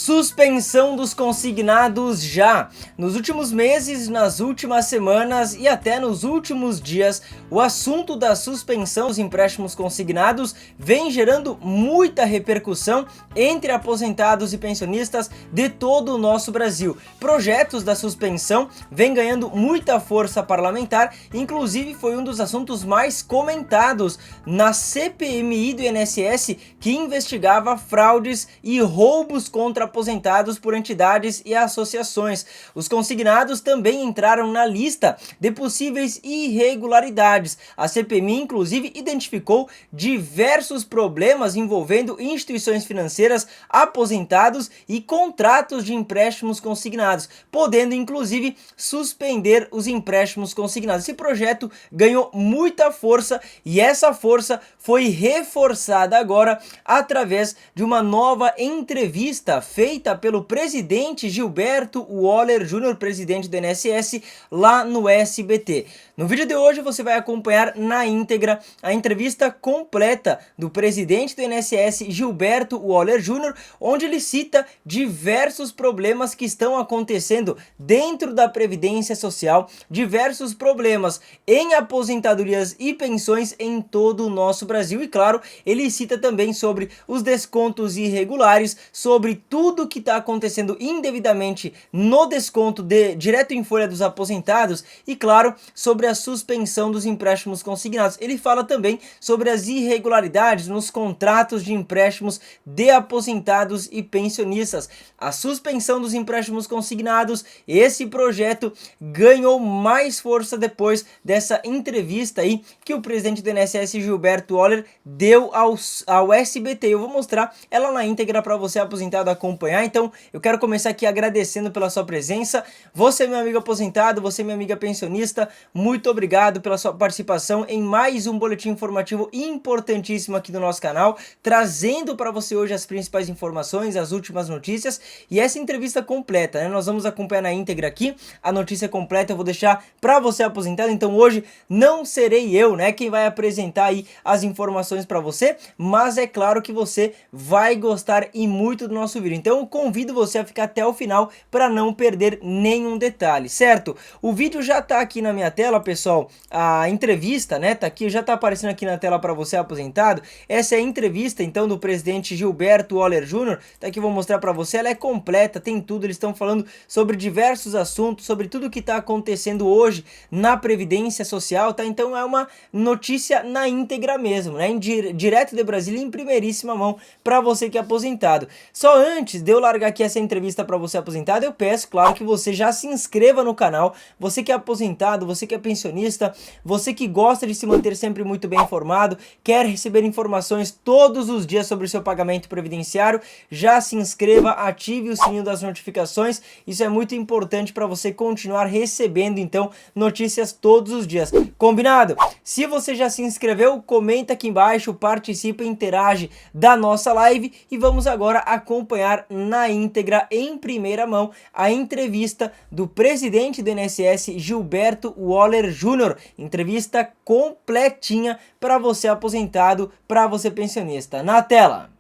Suspensão dos consignados já. Nos últimos meses, nas últimas semanas e até nos últimos dias, o assunto da suspensão dos empréstimos consignados vem gerando muita repercussão entre aposentados e pensionistas de todo o nosso Brasil. Projetos da suspensão vêm ganhando muita força parlamentar, inclusive foi um dos assuntos mais comentados na CPMI do INSS, que investigava fraudes e roubos contra aposentados por entidades e associações. Os consignados também entraram na lista de possíveis irregularidades. A CPMI, inclusive, identificou diversos problemas envolvendo instituições financeiras, aposentados e contratos de empréstimos consignados, podendo, inclusive, suspender os empréstimos consignados. Esse projeto ganhou muita força e essa força foi reforçada agora através de uma nova entrevista feita pelo presidente Gilberto Waller Jr., presidente do INSS, lá no SBT. No vídeo de hoje você vai acompanhar na íntegra a entrevista completa do presidente do INSS, Gilberto Waller Jr., onde ele cita diversos problemas que estão acontecendo dentro da Previdência Social, diversos problemas em aposentadorias e pensões em todo o nosso Brasil e, claro, ele cita também sobre os descontos irregulares, sobre tudo que está acontecendo indevidamente no desconto direto em folha dos aposentados e, claro, sobre a suspensão dos empréstimos consignados. Ele fala também sobre as irregularidades nos contratos de empréstimos de aposentados e pensionistas. A suspensão dos empréstimos consignados, esse projeto ganhou mais força depois dessa entrevista aí que o presidente do INSS, Gilberto Waller, deu ao SBT. Eu vou mostrar ela na íntegra para você, aposentado, acompanhar. Então eu quero começar aqui agradecendo pela sua presença. Você, meu amigo aposentado, você, minha amiga pensionista, muito obrigado pela sua participação em mais um boletim informativo importantíssimo aqui do nosso canal, trazendo para você hoje as principais informações, as últimas notícias e essa entrevista completa, né? Nós vamos acompanhar na íntegra aqui, a notícia completa eu vou deixar para você aposentado, então hoje não serei eu, né, quem vai apresentar aí as informações para você, mas é claro que você vai gostar e muito do nosso vídeo, então eu convido você a ficar até o final para não perder nenhum detalhe, certo? O vídeo já tá aqui na minha tela, pessoal, a entrevista, né, tá aqui, já tá aparecendo aqui na tela para você aposentado, essa é a entrevista então do presidente Gilberto Waller Jr., tá aqui, vou mostrar para você, ela é completa, tem tudo, eles estão falando sobre diversos assuntos, sobre tudo que tá acontecendo hoje na Previdência Social, tá? Então é uma notícia na íntegra mesmo, né, direto de Brasília, em primeiríssima mão para você que é aposentado. Só antes de eu largar aqui essa entrevista para você aposentado, eu peço, claro, que você já se inscreva no canal, você que é aposentado, você que é pensionista, você que gosta de se manter sempre muito bem informado, quer receber informações todos os dias sobre o seu pagamento previdenciário, já se inscreva, ative o sininho das notificações, isso é muito importante para você continuar recebendo então notícias todos os dias, combinado? Se você já se inscreveu, comenta aqui embaixo, participa e interage da nossa live e vamos agora acompanhar na íntegra, em primeira mão, a entrevista do presidente do INSS, Gilberto Waller Jr., entrevista completinha para você aposentado, para você pensionista. Na tela!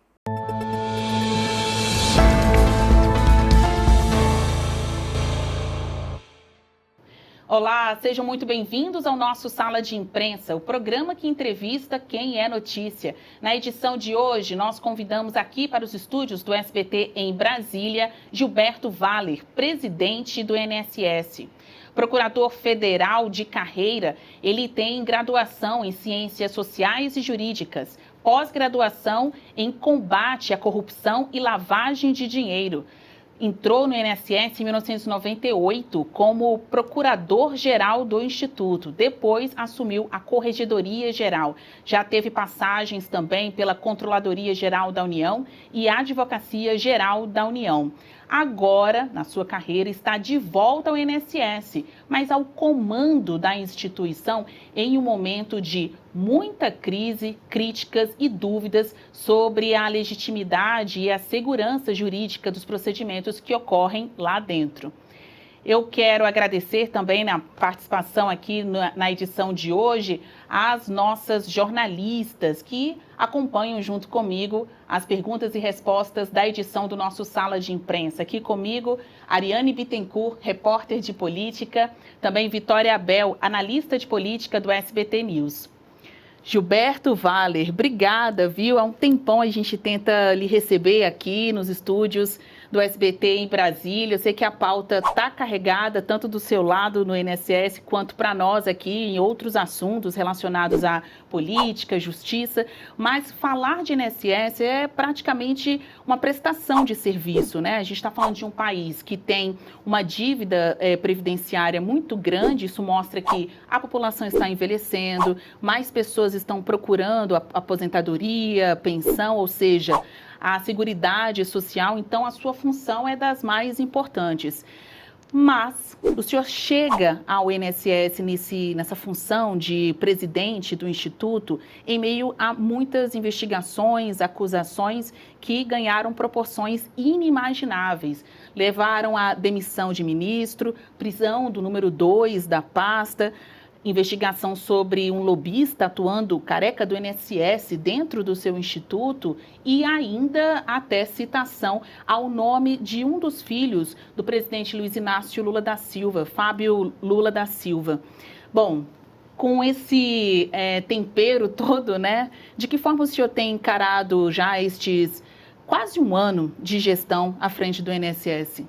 Olá, sejam muito bem-vindos ao nosso Sala de Imprensa, o programa que entrevista quem é notícia. Na edição de hoje, nós convidamos aqui para os estúdios do SBT em Brasília, Gilberto Waller, presidente do INSS. Procurador federal de carreira, ele tem graduação em Ciências Sociais e Jurídicas, pós-graduação em Combate à Corrupção e Lavagem de Dinheiro. Entrou no INSS em 1998 como procurador-geral do Instituto. Depois assumiu a Corregedoria Geral. Já teve passagens também pela Controladoria Geral da União e a Advocacia Geral da União. Agora, na sua carreira, está de volta ao INSS, mas ao comando da instituição em um momento de muita crise, críticas e dúvidas sobre a legitimidade e a segurança jurídica dos procedimentos que ocorrem lá dentro. Eu quero agradecer também na participação aqui na edição de hoje às nossas jornalistas que acompanham junto comigo as perguntas e respostas da edição do nosso Sala de Imprensa. Aqui comigo, Ariane Bittencourt, repórter de política, também Vitória Abel, analista de política do SBT News. Gilberto Valler, obrigada, viu? Há um tempão a gente tenta lhe receber aqui nos estúdios do SBT em Brasília. Eu sei que a pauta está carregada, tanto do seu lado no INSS, quanto para nós aqui em outros assuntos relacionados à política, justiça, mas falar de INSS é praticamente uma prestação de serviço, né? A gente está falando de um país que tem uma dívida previdenciária muito grande, isso mostra que a população está envelhecendo, mais pessoas estão procurando aposentadoria, pensão, ou seja, a Seguridade Social, então a sua função é das mais importantes. Mas o senhor chega ao INSS nessa função de presidente do Instituto em meio a muitas investigações, acusações que ganharam proporções inimagináveis. Levaram à demissão de ministro, prisão do número 2 da pasta, investigação sobre um lobista atuando careca do INSS dentro do seu instituto e ainda até citação ao nome de um dos filhos do presidente Luiz Inácio Lula da Silva, Fábio Lula da Silva. Bom, com esse tempero todo, né? De que forma o senhor tem encarado já estes quase um ano de gestão à frente do INSS?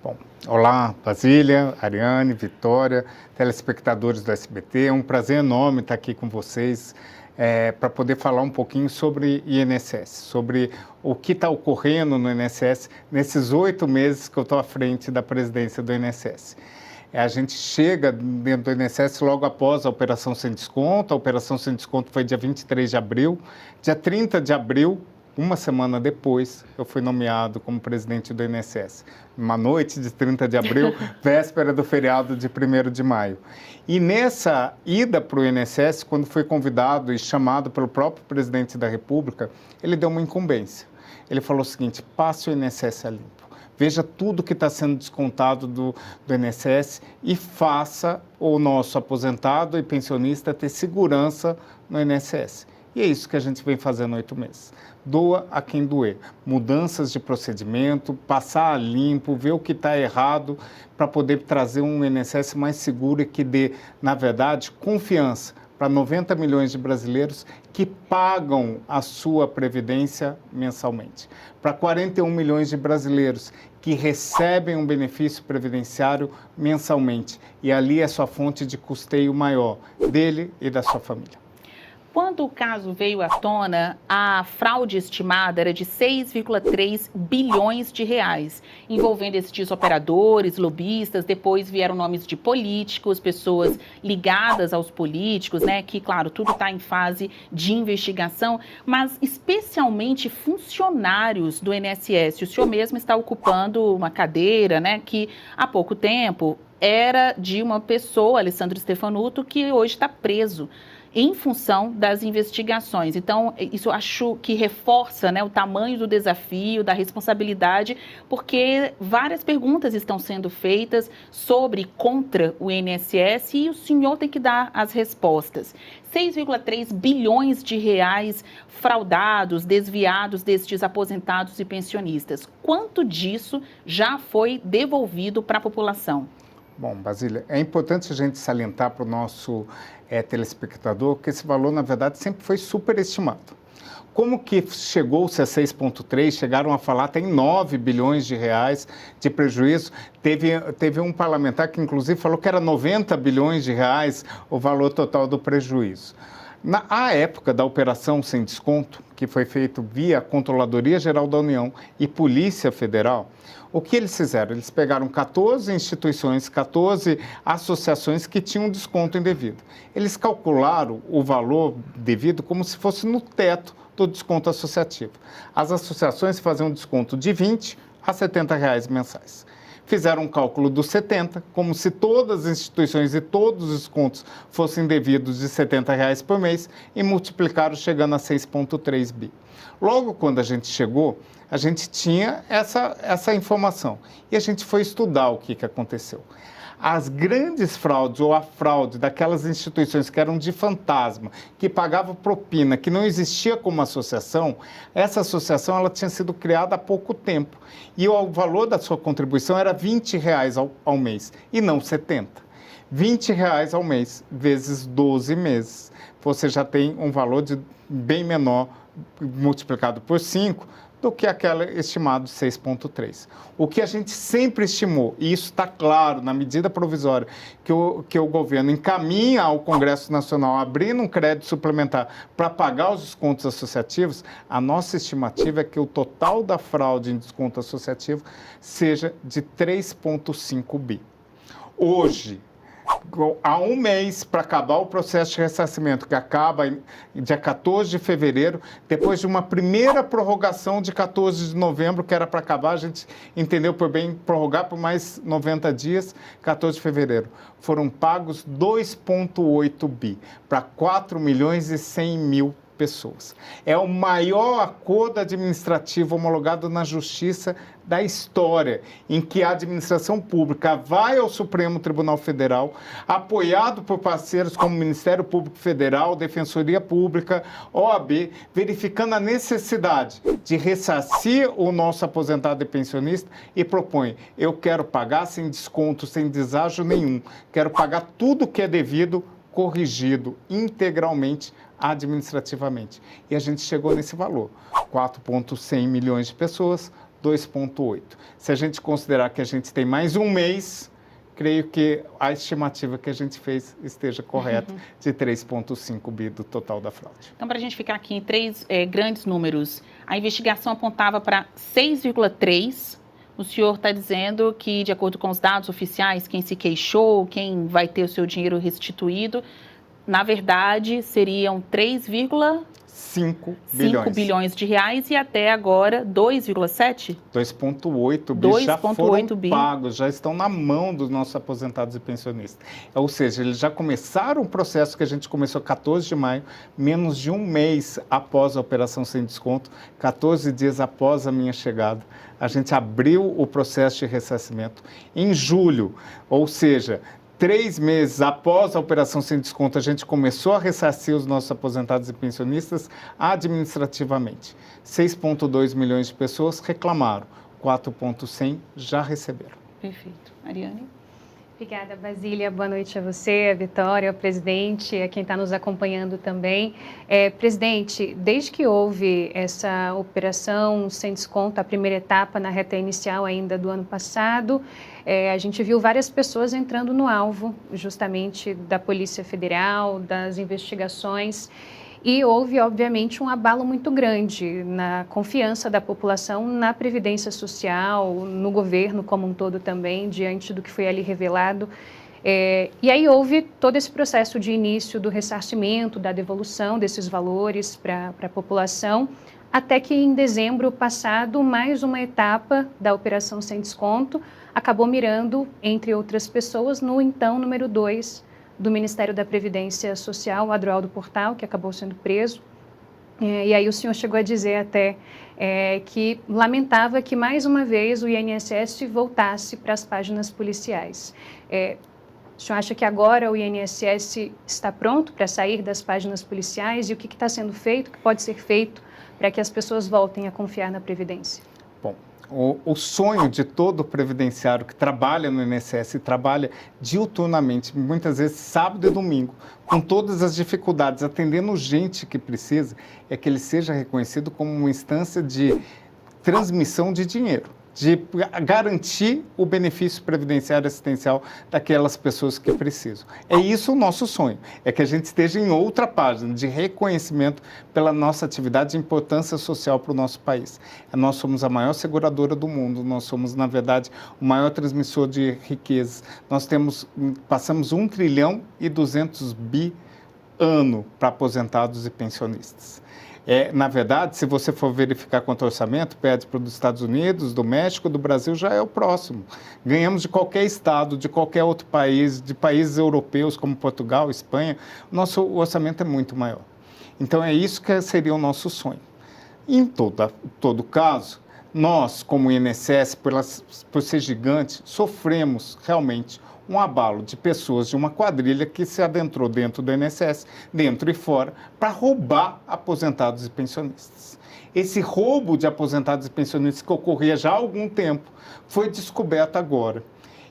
Bom, olá, Basília, Ariane, Vitória, telespectadores do SBT. É um prazer enorme estar aqui com vocês para poder falar um pouquinho sobre INSS, sobre o que está ocorrendo no INSS nesses 8 meses que eu estou à frente da presidência do INSS. A gente chega dentro do INSS logo após a Operação Sem Desconto. A Operação Sem Desconto foi dia 23 de abril. Dia 30 de abril, uma semana depois, eu fui nomeado como presidente do INSS. Uma noite de 30 de abril, véspera do feriado de 1º de maio. E nessa ida para o INSS, quando fui convidado e chamado pelo próprio presidente da República, ele deu uma incumbência. Ele falou o seguinte: passe o INSS a limpo. Veja tudo que está sendo descontado do INSS e faça o nosso aposentado e pensionista ter segurança no INSS. E é isso que a gente vem fazendo 8 meses. Doa a quem doer. Mudanças de procedimento, passar a limpo, ver o que está errado para poder trazer um INSS mais seguro e que dê, na verdade, confiança para 90 milhões de brasileiros que pagam a sua previdência mensalmente. Para 41 milhões de brasileiros que recebem um benefício previdenciário mensalmente. E ali é sua fonte de custeio maior, dele e da sua família. Quando o caso veio à tona, a fraude estimada era de 6,3 bilhões de reais, envolvendo estes operadores, lobistas, depois vieram nomes de políticos, pessoas ligadas aos políticos, né? Que, claro, tudo está em fase de investigação, mas especialmente funcionários do INSS. O senhor mesmo está ocupando uma cadeira, né? Que há pouco tempo era de uma pessoa, Alessandro Stefanuto, que hoje está preso em função das investigações. Então, isso acho que reforça, né, o tamanho do desafio, da responsabilidade, porque várias perguntas estão sendo feitas sobre, contra o INSS e o senhor tem que dar as respostas. 6,3 bilhões de reais fraudados, desviados destes aposentados e pensionistas. Quanto disso já foi devolvido para a população? Bom, Basília, é importante a gente salientar para o nosso telespectador que esse valor, na verdade, sempre foi superestimado. Como que chegou-se a 6,3, chegaram a falar até em 9 bilhões de reais de prejuízo. Teve um parlamentar que, inclusive, falou que era 90 bilhões de reais o valor total do prejuízo. Na época da Operação Sem Desconto, que foi feito via Controladoria Geral da União e Polícia Federal, o que eles fizeram? Eles pegaram 14 instituições, 14 associações que tinham desconto indevido. Eles calcularam o valor devido como se fosse no teto do desconto associativo. As associações faziam desconto de 20 a 70 reais mensais. Fizeram um cálculo dos 70, como se todas as instituições e todos os descontos fossem devidos de 70 reais por mês e multiplicaram chegando a 6,3 bi. Logo quando a gente chegou, a gente tinha essa informação. E a gente foi estudar o que aconteceu. As grandes fraudes, ou a fraude daquelas instituições que eram de fantasma, que pagavam propina, que não existia como associação, essa associação ela tinha sido criada há pouco tempo. E o valor da sua contribuição era R$20 ao mês, e não 70. R$20 ao mês, vezes 12 meses. Você já tem um valor bem menor, multiplicado por 5, do que aquela estimado de 6,3. O que a gente sempre estimou, e isso está claro na medida provisória que o governo encaminha ao Congresso Nacional abrindo um crédito suplementar para pagar os descontos associativos, a nossa estimativa é que o total da fraude em desconto associativo seja de 3,5 bi. Hoje, há um mês para acabar o processo de ressarcimento, que acaba dia 14 de fevereiro, depois de uma primeira prorrogação de 14 de novembro, que era para acabar, a gente entendeu por bem prorrogar por mais 90 dias, 14 de fevereiro. Foram pagos 2,8 bi para 4.100.000 pessoas. É o maior acordo administrativo homologado na Justiça da história, em que a administração pública vai ao Supremo Tribunal Federal, apoiado por parceiros como o Ministério Público Federal, Defensoria Pública, OAB, verificando a necessidade de ressarcir o nosso aposentado e pensionista e propõe: eu quero pagar sem desconto, sem deságio nenhum, quero pagar tudo que é devido, corrigido integralmente administrativamente. E a gente chegou nesse valor, 4,100 milhões de pessoas, 2,8. Se a gente considerar que a gente tem mais um mês, creio que a estimativa que a gente fez esteja correta, de 3,5 bi do total da fraude. Então, para a gente ficar aqui em três grandes números, a investigação apontava para 6,3. O senhor está dizendo que, de acordo com os dados oficiais, quem se queixou, quem vai ter o seu dinheiro restituído, na verdade, seriam 3,5 bilhões de reais e até agora 2,7? 2,8 bi já foram pagos, já estão na mão dos nossos aposentados e pensionistas. Ou seja, eles já começaram o processo que a gente começou 14 de maio, menos de um mês após a operação sem desconto, 14 dias após a minha chegada. A gente abriu o processo de ressarcimento em julho, ou seja, 3 meses após a operação sem desconto, a gente começou a ressarcir os nossos aposentados e pensionistas administrativamente. 6,2 milhões de pessoas reclamaram, 4,100 já receberam. Perfeito. Ariane? Obrigada, Basília. Boa noite a você, a Vitória, ao presidente, a quem está nos acompanhando também. Presidente, desde que houve essa operação sem desconto, a primeira etapa na reta inicial ainda do ano passado, a gente viu várias pessoas entrando no alvo, justamente da Polícia Federal, das investigações. E houve, obviamente, um abalo muito grande na confiança da população na Previdência Social, no governo como um todo também, diante do que foi ali revelado. E aí houve todo esse processo de início do ressarcimento, da devolução desses valores para a população, até que em dezembro passado, mais uma etapa da operação sem desconto acabou mirando, entre outras pessoas, no então número 2 do Ministério da Previdência Social, o Adroaldo Portal, que acabou sendo preso. E aí o senhor chegou a dizer até que lamentava que, mais uma vez, o INSS voltasse para as páginas policiais. O senhor acha que agora o INSS está pronto para sair das páginas policiais? E o que está sendo feito, o que pode ser feito para que as pessoas voltem a confiar na Previdência? Bom, o sonho de todo previdenciário que trabalha no INSS e trabalha diuturnamente, muitas vezes sábado e domingo, com todas as dificuldades, atendendo gente que precisa, é que ele seja reconhecido como uma instância de transmissão de dinheiro, de garantir o benefício previdenciário assistencial daquelas pessoas que precisam. É isso o nosso sonho, é que a gente esteja em outra página de reconhecimento pela nossa atividade de importância social para o nosso país. Nós somos a maior seguradora do mundo, nós somos, na verdade, o maior transmissor de riquezas. Nós passamos 1 trilhão e 200 bi ano para aposentados e pensionistas. Na verdade, se você for verificar quanto ao orçamento, pede para os Estados Unidos, do México, do Brasil, já é o próximo. Ganhamos de qualquer estado, de qualquer outro país, de países europeus como Portugal, Espanha, nosso orçamento é muito maior. Então, é isso que seria o nosso sonho. Em todo caso, Nós, como INSS, por ser gigante, sofremos realmente um abalo de pessoas de uma quadrilha que se adentrou dentro do INSS, dentro e fora, para roubar aposentados e pensionistas. Esse roubo de aposentados e pensionistas que ocorria já há algum tempo foi descoberto agora.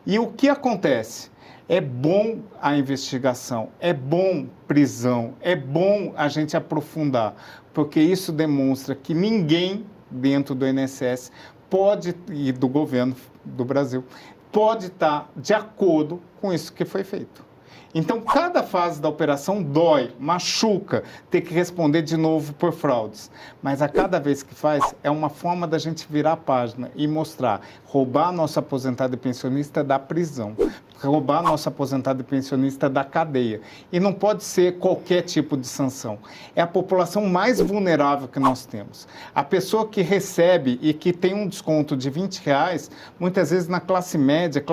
E o que acontece? É bom a investigação, é bom prisão, é bom a gente aprofundar, porque isso demonstra que ninguém dentro do INSS pode, e do governo do Brasil, pode estar de acordo com isso que foi feito. Então, cada fase da operação dói, machuca, ter que responder de novo por fraudes. Mas a cada vez que faz, é uma forma da gente virar a página e mostrar, roubar nosso aposentado e pensionista da prisão, roubar nosso aposentado e pensionista da cadeia. E não pode ser qualquer tipo de sanção. É a população mais vulnerável que nós temos. A pessoa que recebe e que tem um desconto de R$20, muitas vezes na classe média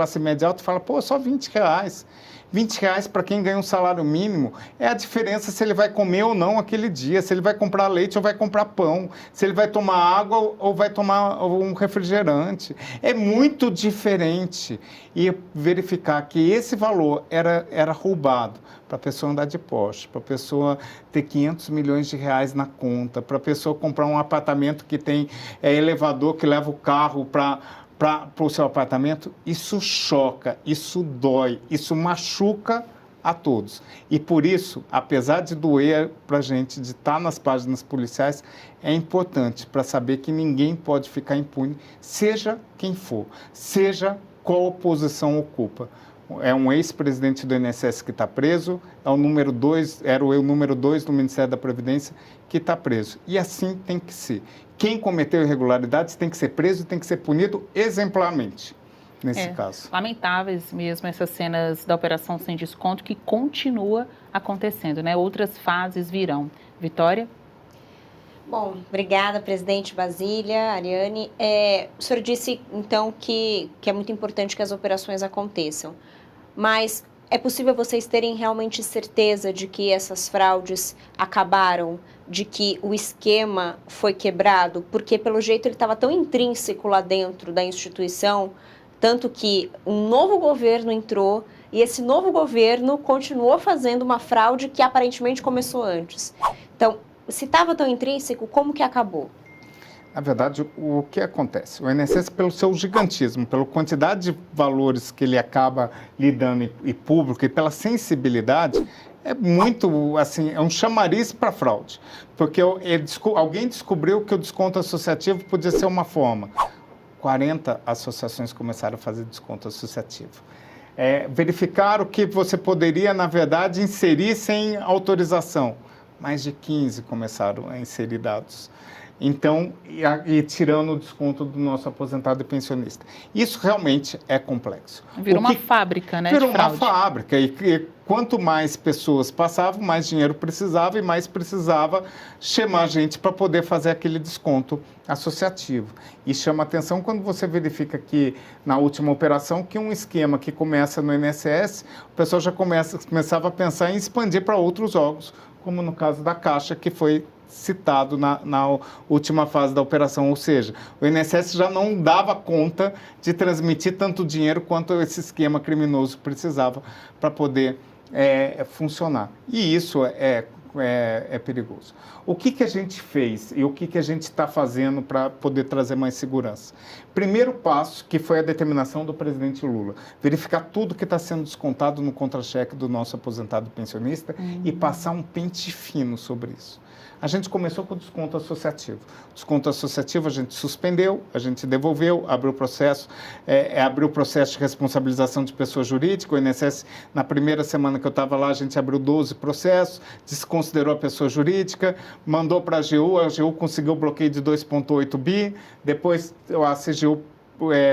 alta, fala, pô, só R$20. R$20 para quem ganha um salário mínimo é a diferença se ele vai comer ou não aquele dia, se ele vai comprar leite ou vai comprar pão, se ele vai tomar água ou vai tomar um refrigerante. É muito diferente. E verificar que esse valor era roubado para a pessoa andar de Porsche, para a pessoa ter R$500 milhões na conta, para a pessoa comprar um apartamento que tem elevador que leva o carro para o seu apartamento, isso choca, isso dói, isso machuca a todos. E por isso, apesar de doer para a gente, de estar nas páginas policiais, é importante para saber que ninguém pode ficar impune, seja quem for, seja qual posição ocupa. É um ex-presidente do INSS que está preso, é o número 2, era o número 2 do Ministério da Previdência que está preso. E assim tem que ser. Quem cometeu irregularidades tem que ser preso e tem que ser punido exemplarmente, nesse caso. Lamentáveis mesmo essas cenas da Operação Sem Desconto, que continua acontecendo, né? Outras fases virão. Vitória? Bom, obrigada, presidente Basília, Ariane. O senhor disse, então, que é muito importante que as operações aconteçam, mas é possível vocês terem realmente certeza de que essas fraudes acabaram, de que o esquema foi quebrado? Porque, pelo jeito, ele estava tão intrínseco lá dentro da instituição, tanto que um novo governo entrou e esse novo governo continuou fazendo uma fraude que aparentemente começou antes. Então, se estava tão intrínseco, como que acabou? Na verdade, o que acontece? O INSS, pelo seu gigantismo, pela quantidade de valores que ele acaba lidando e público e pela sensibilidade, é muito, assim, é um chamariz para fraude. Porque alguém descobriu que o desconto associativo podia ser uma forma. 40 associações começaram a fazer desconto associativo. Verificaram que você poderia, na verdade, inserir sem autorização. Mais de 15 começaram a inserir dados. Então, e tirando o desconto do nosso aposentado e pensionista. Isso realmente é complexo. Virou uma fábrica, né? Virou uma fábrica. E quanto mais pessoas passavam, mais dinheiro precisava e mais precisava chamar gente para poder fazer aquele desconto associativo. E chama atenção quando você verifica que, na última operação, que um esquema que começa no INSS, o pessoal já começava a pensar em expandir para outros órgãos, como no caso da Caixa, que foi citado na última fase da operação, ou seja, o INSS já não dava conta de transmitir tanto dinheiro quanto esse esquema criminoso precisava para poder funcionar. E isso é perigoso. O que a gente fez e o que a gente está fazendo para poder trazer mais segurança? Primeiro passo, que foi a determinação do presidente Lula, verificar tudo que está sendo descontado no contra-cheque do nosso aposentado pensionista e passar um pente fino sobre isso. A gente começou com o desconto associativo. O desconto associativo a gente suspendeu, a gente devolveu, abriu o processo de responsabilização de pessoa jurídica. O INSS, na primeira semana que eu estava lá, a gente abriu 12 processos, desconsiderou a pessoa jurídica, mandou para a AGU conseguiu o bloqueio de 2,8 bi, depois a CGU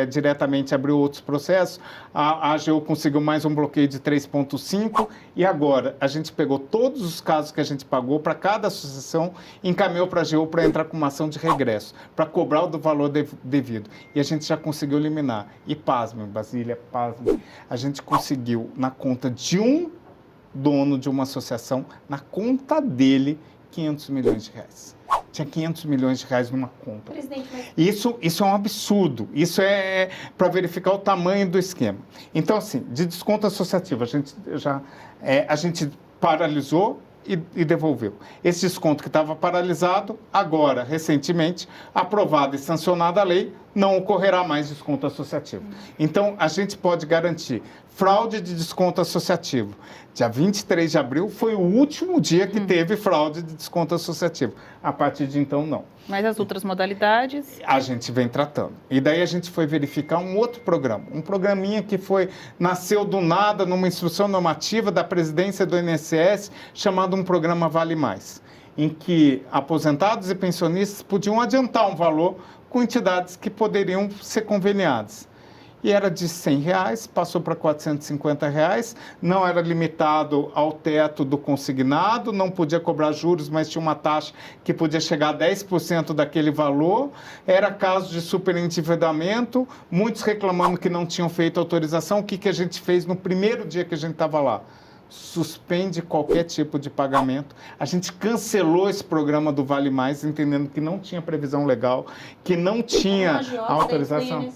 diretamente abriu outros processos, a AGU conseguiu mais um bloqueio de 3,5 e agora a gente pegou todos os casos que a gente pagou para cada associação e encaminhou para a AGU para entrar com uma ação de regresso, para cobrar o do valor devido. E a gente já conseguiu eliminar. E pasmem, Basília, pasmem, a gente conseguiu na conta de um dono de uma associação, na conta dele, R$500 milhões. tinha 500 milhões de reais numa conta. Presidente, mas... Isso é um absurdo. Isso é para verificar o tamanho do esquema. Então, assim, de desconto associativo, a gente paralisou e devolveu. Esse desconto que estava paralisado, agora, recentemente, aprovada e sancionada a lei, não ocorrerá mais desconto associativo. Então, a gente pode garantir fraude de desconto associativo. Dia 23 de abril foi o último dia que teve fraude de desconto associativo. A partir de então, não. Mas as outras modalidades? A gente vem tratando. E daí a gente foi verificar um outro programa. Um programinha que nasceu do nada numa instrução normativa da presidência do INSS, chamado um programa Vale Mais, em que aposentados e pensionistas podiam adiantar um valor com entidades que poderiam ser conveniadas. E era de R$100, passou para R$450, não era limitado ao teto do consignado, não podia cobrar juros, mas tinha uma taxa que podia chegar a 10% daquele valor, era caso de superendividamento, muitos reclamando que não tinham feito autorização. O que a gente fez no primeiro dia que a gente estava lá? Suspende qualquer tipo de pagamento. A gente cancelou esse programa do Vale Mais, entendendo que não tinha previsão legal, que não tinha autorização.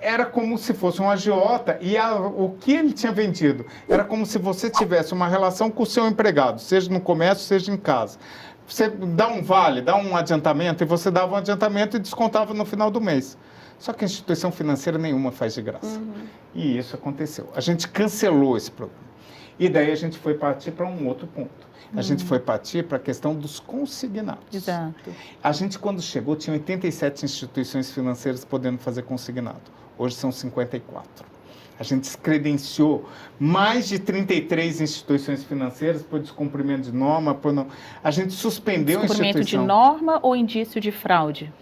Era como se fosse um agiota e o que ele tinha vendido era como se você tivesse uma relação com o seu empregado, seja no comércio, seja em casa. Você dá um vale, dá um adiantamento, e você dava um adiantamento e descontava no final do mês. Só que a instituição financeira nenhuma faz de graça. E isso aconteceu. A gente cancelou esse programa. E daí a gente foi partir para um outro ponto. A gente foi partir para a questão dos consignados. Exato. A gente, quando chegou, tinha 87 instituições financeiras podendo fazer consignado. Hoje são 54. A gente credenciou mais de 33 instituições financeiras por descumprimento de norma, a gente suspendeu a instituição. Descumprimento de norma ou indício de fraude?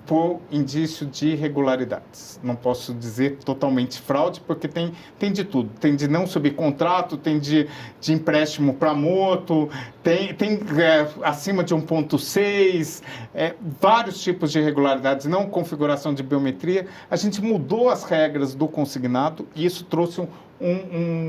Por indício de irregularidades. Não posso dizer totalmente fraude, porque tem de tudo. Tem de não subcontrato, tem de empréstimo para moto, tem acima de 1,6, vários tipos de irregularidades, não configuração de biometria. A gente mudou as regras do consignado e isso trouxe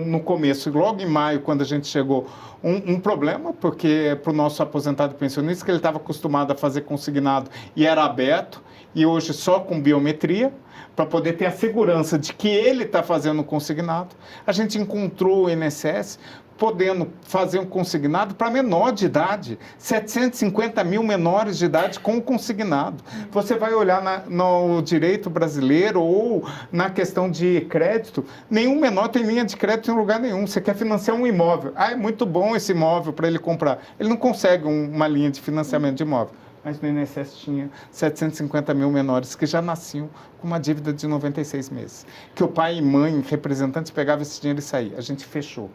no começo, logo em maio, quando a gente chegou, um problema, porque para o nosso aposentado pensionista, que ele estava acostumado a fazer consignado e era aberto, e hoje só com biometria, para poder ter a segurança de que ele está fazendo consignado. A gente encontrou o INSS podendo fazer um consignado para menor de idade, 750 mil menores de idade com consignado. Você vai olhar no direito brasileiro ou na questão de crédito, nenhum menor tem linha de crédito em lugar nenhum. Você quer financiar um imóvel. É muito bom esse imóvel para ele comprar. Ele não consegue uma linha de financiamento de imóvel. Mas no INSS tinha 750 mil menores que já nasciam com uma dívida de 96 meses. Que o pai e mãe, representantes, pegavam esse dinheiro e saíam. A gente fechou.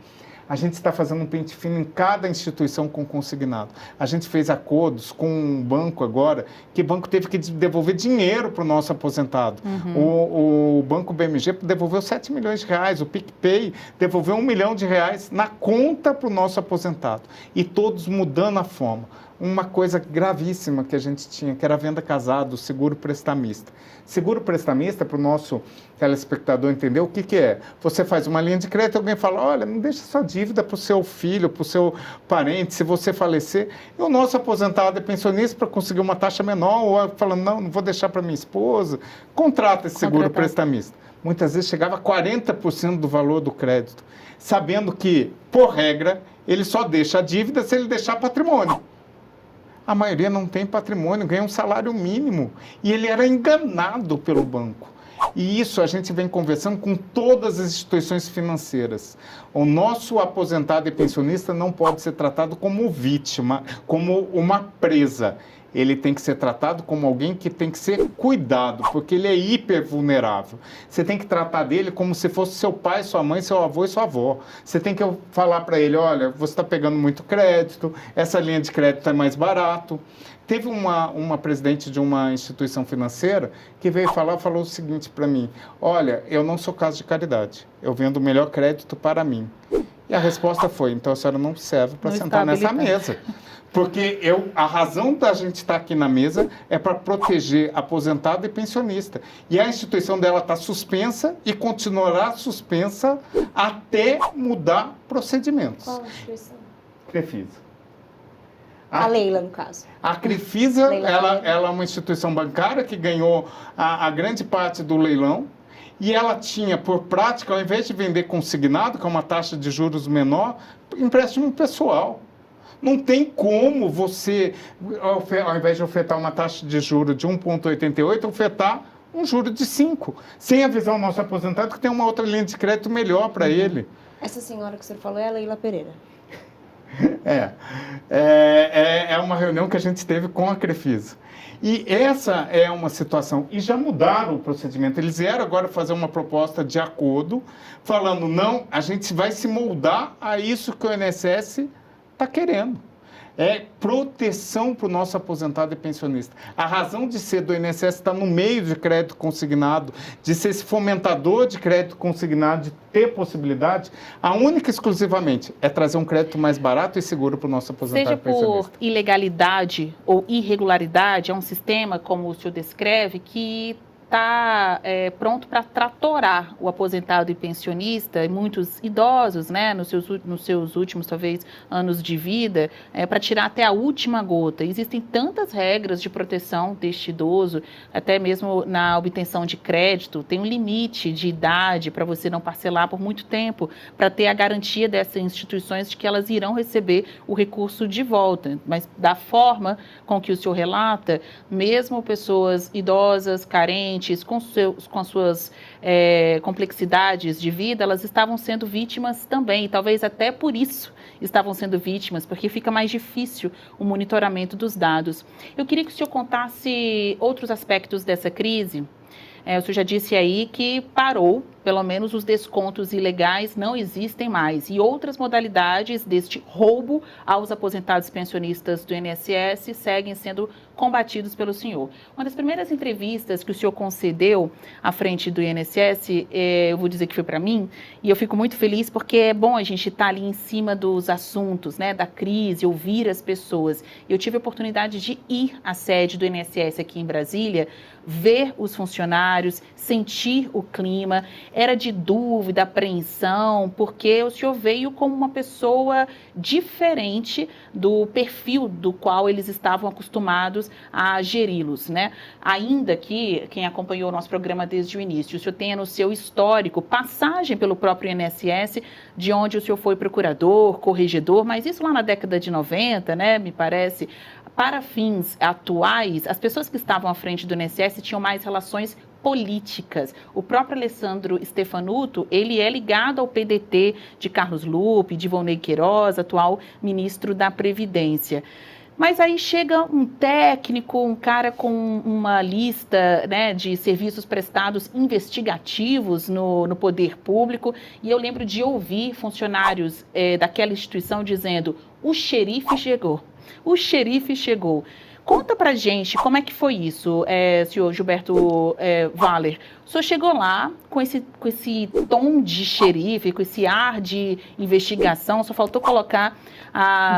A gente está fazendo um pente fino em cada instituição com consignado. A gente fez acordos com um banco agora, que o banco teve que devolver dinheiro para o nosso aposentado. O Banco BMG devolveu 7 milhões de reais, o PicPay devolveu 1 milhão de reais na conta para o nosso aposentado. E todos mudando a forma. Uma coisa gravíssima que a gente tinha, que era a venda casada, o seguro prestamista. Seguro prestamista, para o nosso telespectador entender o que é. Você faz uma linha de crédito e alguém fala, olha, não deixa sua dívida para o seu filho, para o seu parente, se você falecer. E o nosso aposentado é pensionista para conseguir uma taxa menor, ou falando, não vou deixar para minha esposa. Contrata esse seguro prestamista. Muitas vezes chegava a 40% do valor do crédito, sabendo que, por regra, ele só deixa a dívida se ele deixar patrimônio. A maioria não tem patrimônio, ganha um salário mínimo. E ele era enganado pelo banco. E isso a gente vem conversando com todas as instituições financeiras. O nosso aposentado e pensionista não pode ser tratado como vítima, como uma presa. Ele tem que ser tratado como alguém que tem que ser cuidado, porque ele é hiper vulnerável. Você tem que tratar dele como se fosse seu pai, sua mãe, seu avô e sua avó. Você tem que falar para ele, olha, você está pegando muito crédito, essa linha de crédito é mais barato. Teve uma presidente de uma instituição financeira que veio falou o seguinte para mim, olha, eu não sou caso de caridade, eu vendo o melhor crédito para mim. E a resposta foi, então a senhora não serve para sentar nessa mesa. Porque a razão da gente estar aqui na mesa é para proteger aposentado e pensionista. E a instituição dela está suspensa e continuará suspensa até mudar procedimentos. Qual a instituição? Crefisa. A Leila, no caso. A Crefisa, ela é uma instituição bancária que ganhou a grande parte do leilão e ela tinha, por prática, ao invés de vender consignado, que é uma taxa de juros menor, empréstimo pessoal. Não tem como você, ao invés de ofertar uma taxa de juros de 1,88, ofertar um juro de 5, sem avisar o nosso aposentado que tem uma outra linha de crédito melhor para ele. Essa senhora que você falou é a Leila Pereira. É uma reunião que a gente teve com a Crefisa. E essa é uma situação. E já mudaram o procedimento. Eles vieram agora fazer uma proposta de acordo, falando, não, a gente vai se moldar a isso que o INSS está querendo. É proteção para o nosso aposentado e pensionista. A razão de ser do INSS está no meio de crédito consignado, de ser esse fomentador de crédito consignado, de ter possibilidade, a única exclusivamente é trazer um crédito mais barato e seguro para o nosso aposentado e pensionista. Seja por ilegalidade ou irregularidade, é um sistema, como o senhor descreve, que está pronto para tratorar o aposentado e pensionista, e muitos idosos, né, nos seus últimos, talvez, anos de vida, para tirar até a última gota. Existem tantas regras de proteção deste idoso, até mesmo na obtenção de crédito, tem um limite de idade para você não parcelar por muito tempo, para ter a garantia dessas instituições de que elas irão receber o recurso de volta. Mas da forma com que o senhor relata, mesmo pessoas idosas, carentes, com suas complexidades de vida, elas estavam sendo vítimas também, e talvez até por isso estavam sendo vítimas, porque fica mais difícil o monitoramento dos dados. Eu queria que o senhor contasse outros aspectos dessa crise. O senhor já disse aí que parou, pelo menos os descontos ilegais não existem mais. E outras modalidades deste roubo aos aposentados e pensionistas do INSS seguem sendo combatidos pelo senhor. Uma das primeiras entrevistas que o senhor concedeu à frente do INSS, eu vou dizer que foi para mim, e eu fico muito feliz porque é bom a gente estar ali em cima dos assuntos, né, da crise, ouvir as pessoas. Eu tive a oportunidade de ir à sede do INSS aqui em Brasília, ver os funcionários, sentir o clima. Era de dúvida, apreensão, porque o senhor veio como uma pessoa diferente do perfil do qual eles estavam acostumados a geri-los, né? Ainda que quem acompanhou o nosso programa desde o início, o senhor tenha no seu histórico passagem pelo próprio INSS, de onde o senhor foi procurador, corregedor, mas isso lá na década de 90, né, me parece. Para fins atuais, as pessoas que estavam à frente do INSS tinham mais relações políticas. O próprio Alessandro Stefanuto, ele é ligado ao PDT de Carlos Lupe, de Volney Queiroz, atual ministro da Previdência. Mas aí chega um técnico, um cara com uma lista, né, de serviços prestados investigativos no poder público, e eu lembro de ouvir funcionários daquela instituição dizendo: o xerife chegou. O xerife chegou. Conta pra gente como é que foi isso, senhor Gilberto Valer. O senhor chegou lá com esse tom de xerife, com esse ar de investigação, só faltou colocar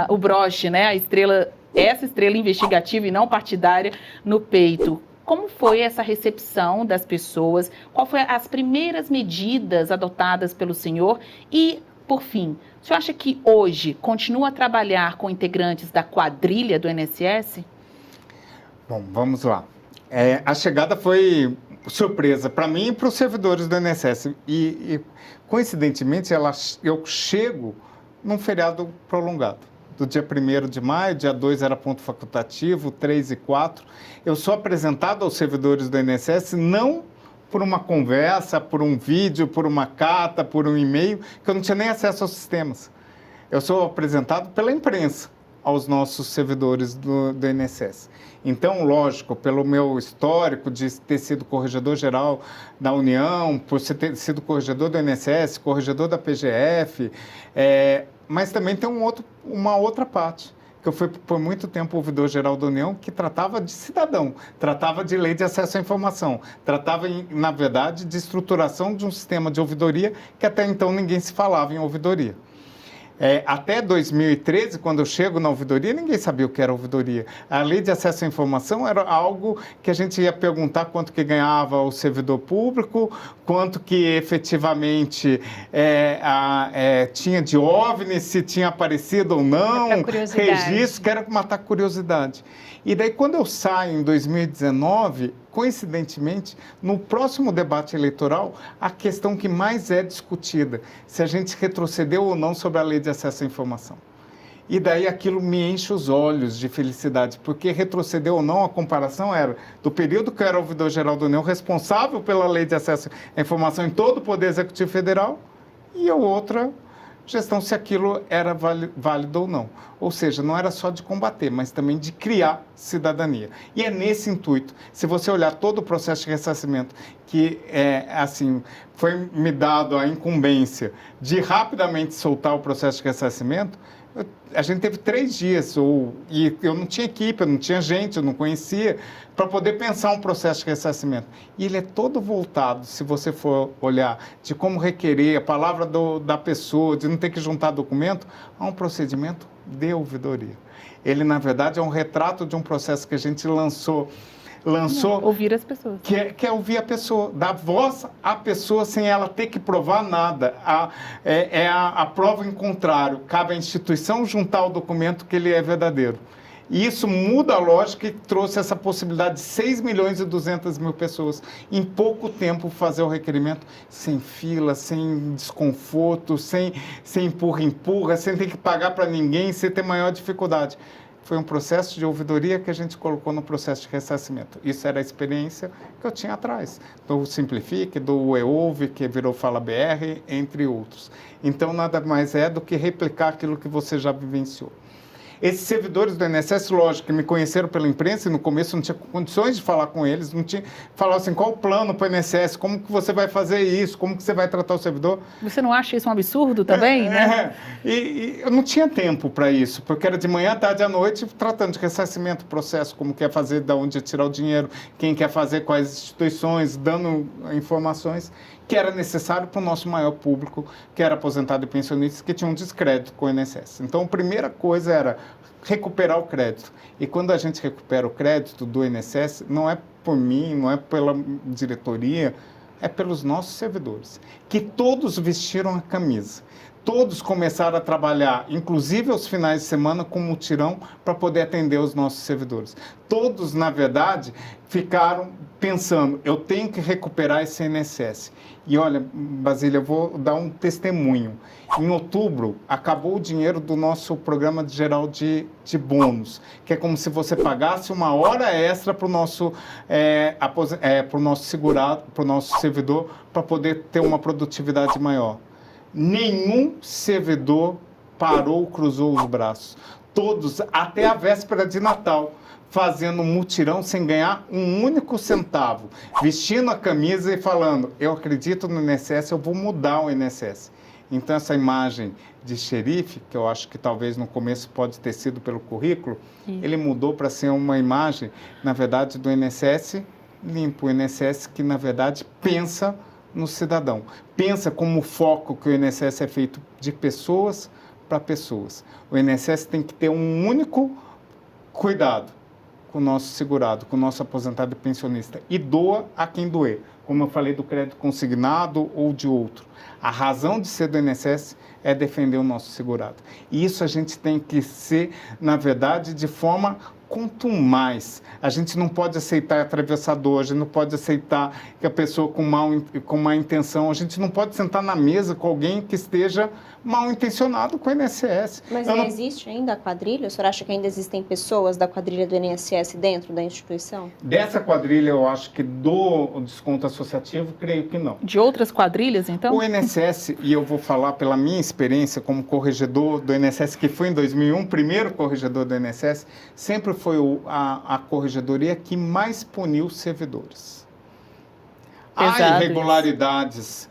o broche, né, essa estrela investigativa e não partidária no peito. Como foi essa recepção das pessoas? Qual foi as primeiras medidas adotadas pelo senhor? E, por fim, o senhor acha que hoje continua a trabalhar com integrantes da quadrilha do INSS? Bom, vamos lá. A chegada foi surpresa para mim e para os servidores do INSS. E coincidentemente, eu chego num feriado prolongado. Do dia 1º de maio, dia 2 era ponto facultativo, 3 e 4. Eu sou apresentado aos servidores do INSS não por uma conversa, por um vídeo, por uma carta, por um e-mail, que eu não tinha nem acesso aos sistemas. Eu sou apresentado pela imprensa aos nossos servidores do INSS. Então, lógico, pelo meu histórico de ter sido corregedor-geral da União, por ter sido corregedor do INSS, corregedor da PGF, mas também tem uma outra parte, que eu fui por muito tempo ouvidor-geral da União, que tratava de cidadão, tratava de lei de acesso à informação, tratava, na verdade, de estruturação de um sistema de ouvidoria que até então ninguém se falava em ouvidoria. Até 2013, quando eu chego na ouvidoria, ninguém sabia o que era ouvidoria. A lei de acesso à informação era algo que a gente ia perguntar quanto que ganhava o servidor público, quanto que efetivamente tinha de OVNI, se tinha aparecido ou não, registro, que era matar curiosidade. E daí, quando eu saio em 2019, coincidentemente, no próximo debate eleitoral, a questão que mais é discutida, se a gente retrocedeu ou não sobre a lei de acesso à informação. E daí aquilo me enche os olhos de felicidade, porque retroceder ou não, a comparação era do período que eu era ouvidor-geral da União, responsável pela lei de acesso à informação em todo o Poder Executivo Federal, e a outra gestão, se aquilo era válido ou não. Ou seja, não era só de combater, mas também de criar cidadania. E é nesse intuito, se você olhar todo o processo de ressarcimento, que foi me dado a incumbência de rapidamente soltar o processo de ressarcimento, a gente teve 3 dias, e eu não tinha equipe, eu não tinha gente, eu não conhecia, para poder pensar um processo de ressarcimento. E ele é todo voltado, se você for olhar, de como requerer, a palavra da pessoa, de não ter que juntar documento, a um procedimento de ouvidoria. Ele, na verdade, é um retrato de um processo que a gente lançou ouvir as pessoas. Que é ouvir a pessoa, dar voz à pessoa sem ela ter que provar nada. A prova em contrário. Cabe à instituição juntar o documento que ele é verdadeiro. E isso muda a lógica e trouxe essa possibilidade de 6.200.000 pessoas em pouco tempo fazer o requerimento sem fila, sem desconforto, sem empurra-empurra, sem ter que pagar para ninguém, sem ter maior dificuldade. Foi um processo de ouvidoria que a gente colocou no processo de ressarcimento. Isso era a experiência que eu tinha atrás, do Simplifique, do eOuve, que virou Fala BR, entre outros. Então, nada mais é do que replicar aquilo que você já vivenciou. Esses servidores do INSS, lógico, que me conheceram pela imprensa e no começo não tinha condições de falar com eles, não tinha falar assim, qual o plano para o INSS, como que você vai fazer isso, como que você vai tratar o servidor. Você não acha isso um absurdo também, né? E eu não tinha tempo para isso, porque era de manhã, tarde à noite, tratando de ressarcimento, processo, como quer fazer, de onde tirar o dinheiro, quem quer fazer, quais instituições, dando informações que era necessário para o nosso maior público, que era aposentado e pensionistas, que tinham um descrédito com o INSS. Então, a primeira coisa era recuperar o crédito. E quando a gente recupera o crédito do INSS, não é por mim, não é pela diretoria, é pelos nossos servidores, que todos vestiram a camisa. Todos começaram a trabalhar, inclusive aos finais de semana, com mutirão para poder atender os nossos servidores. Todos, na verdade, ficaram pensando, eu tenho que recuperar esse INSS. E olha, Basília, eu vou dar um testemunho. Em outubro, acabou o dinheiro do nosso programa geral de bônus, que é como se você pagasse uma hora extra para o nosso segurado, para o nosso servidor, para poder ter uma produtividade maior. Nenhum servidor parou, cruzou os braços. Todos, até a véspera de Natal, fazendo um mutirão sem ganhar um único centavo, vestindo a camisa e falando, eu acredito no INSS, eu vou mudar o INSS. Então, essa imagem de xerife, que eu acho que talvez no começo pode ter sido pelo currículo, ele mudou para ser uma imagem, na verdade, do INSS limpo, o INSS que, na verdade, pensa no cidadão. Pensa como o foco que o INSS é feito de pessoas para pessoas. O INSS tem que ter um único cuidado com o nosso segurado, com o nosso aposentado e pensionista. E doa a quem doer. Como eu falei do crédito consignado ou de outro. A razão de ser do INSS é defender o nosso segurado. E isso a gente tem que ser, na verdade, de forma quanto mais. A gente não pode aceitar atravessador, a gente não pode aceitar que a pessoa com má intenção, a gente não pode sentar na mesa com alguém que esteja mal intencionado com o INSS. Mas existe ainda a quadrilha? O senhor acha que ainda existem pessoas da quadrilha do INSS dentro da instituição? Dessa quadrilha, eu acho que do desconto associativo, creio que não. De outras quadrilhas, então? O INSS, e eu vou falar pela minha experiência como corregedor do INSS, que foi em 2001, primeiro corregedor do INSS, sempre foi a corregedoria que mais puniu servidores. Há irregularidades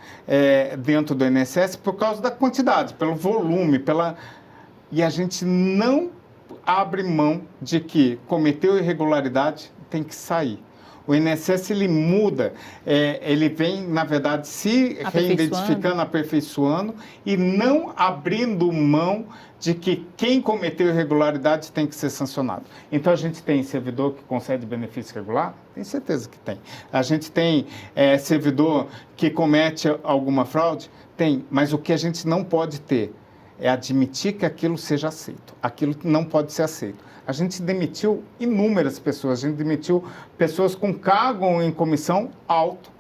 dentro do INSS por causa da quantidade, pelo volume, e a gente não abre mão de que cometeu irregularidade, tem que sair. O INSS, ele muda, ele vem, na verdade, se reidentificando, aperfeiçoando e não abrindo mão de que quem cometeu irregularidade tem que ser sancionado. Então, a gente tem servidor que concede benefício regular? Tem certeza que tem. A gente tem servidor que comete alguma fraude? Tem. Mas o que a gente não pode ter é admitir que aquilo seja aceito. Aquilo não pode ser aceito. A gente demitiu inúmeras pessoas. A gente demitiu pessoas com cargo em comissão alto,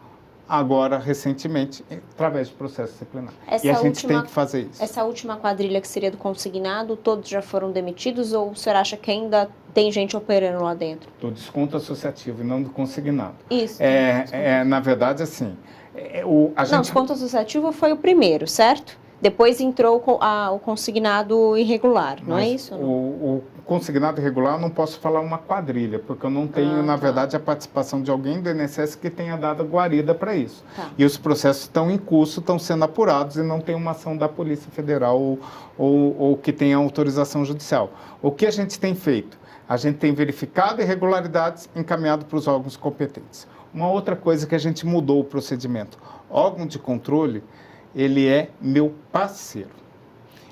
agora, recentemente, através de processo disciplinar. E a gente tem que fazer isso. Essa última quadrilha que seria do consignado, todos já foram demitidos ou o senhor acha que ainda tem gente operando lá dentro? Do desconto associativo e não do consignado. Isso. Na verdade, assim... desconto associativo foi o primeiro, certo? Depois entrou o consignado irregular, não é isso? O consignado irregular, eu não posso falar uma quadrilha, porque eu não tenho, na verdade, a participação de alguém do INSS que tenha dado guarida para isso. Tá. E os processos estão em curso, estão sendo apurados e não tem uma ação da Polícia Federal ou que tenha autorização judicial. O que a gente tem feito? A gente tem verificado irregularidades e encaminhado para os órgãos competentes. Uma outra coisa que a gente mudou o procedimento. Órgão de controle, ele é meu parceiro.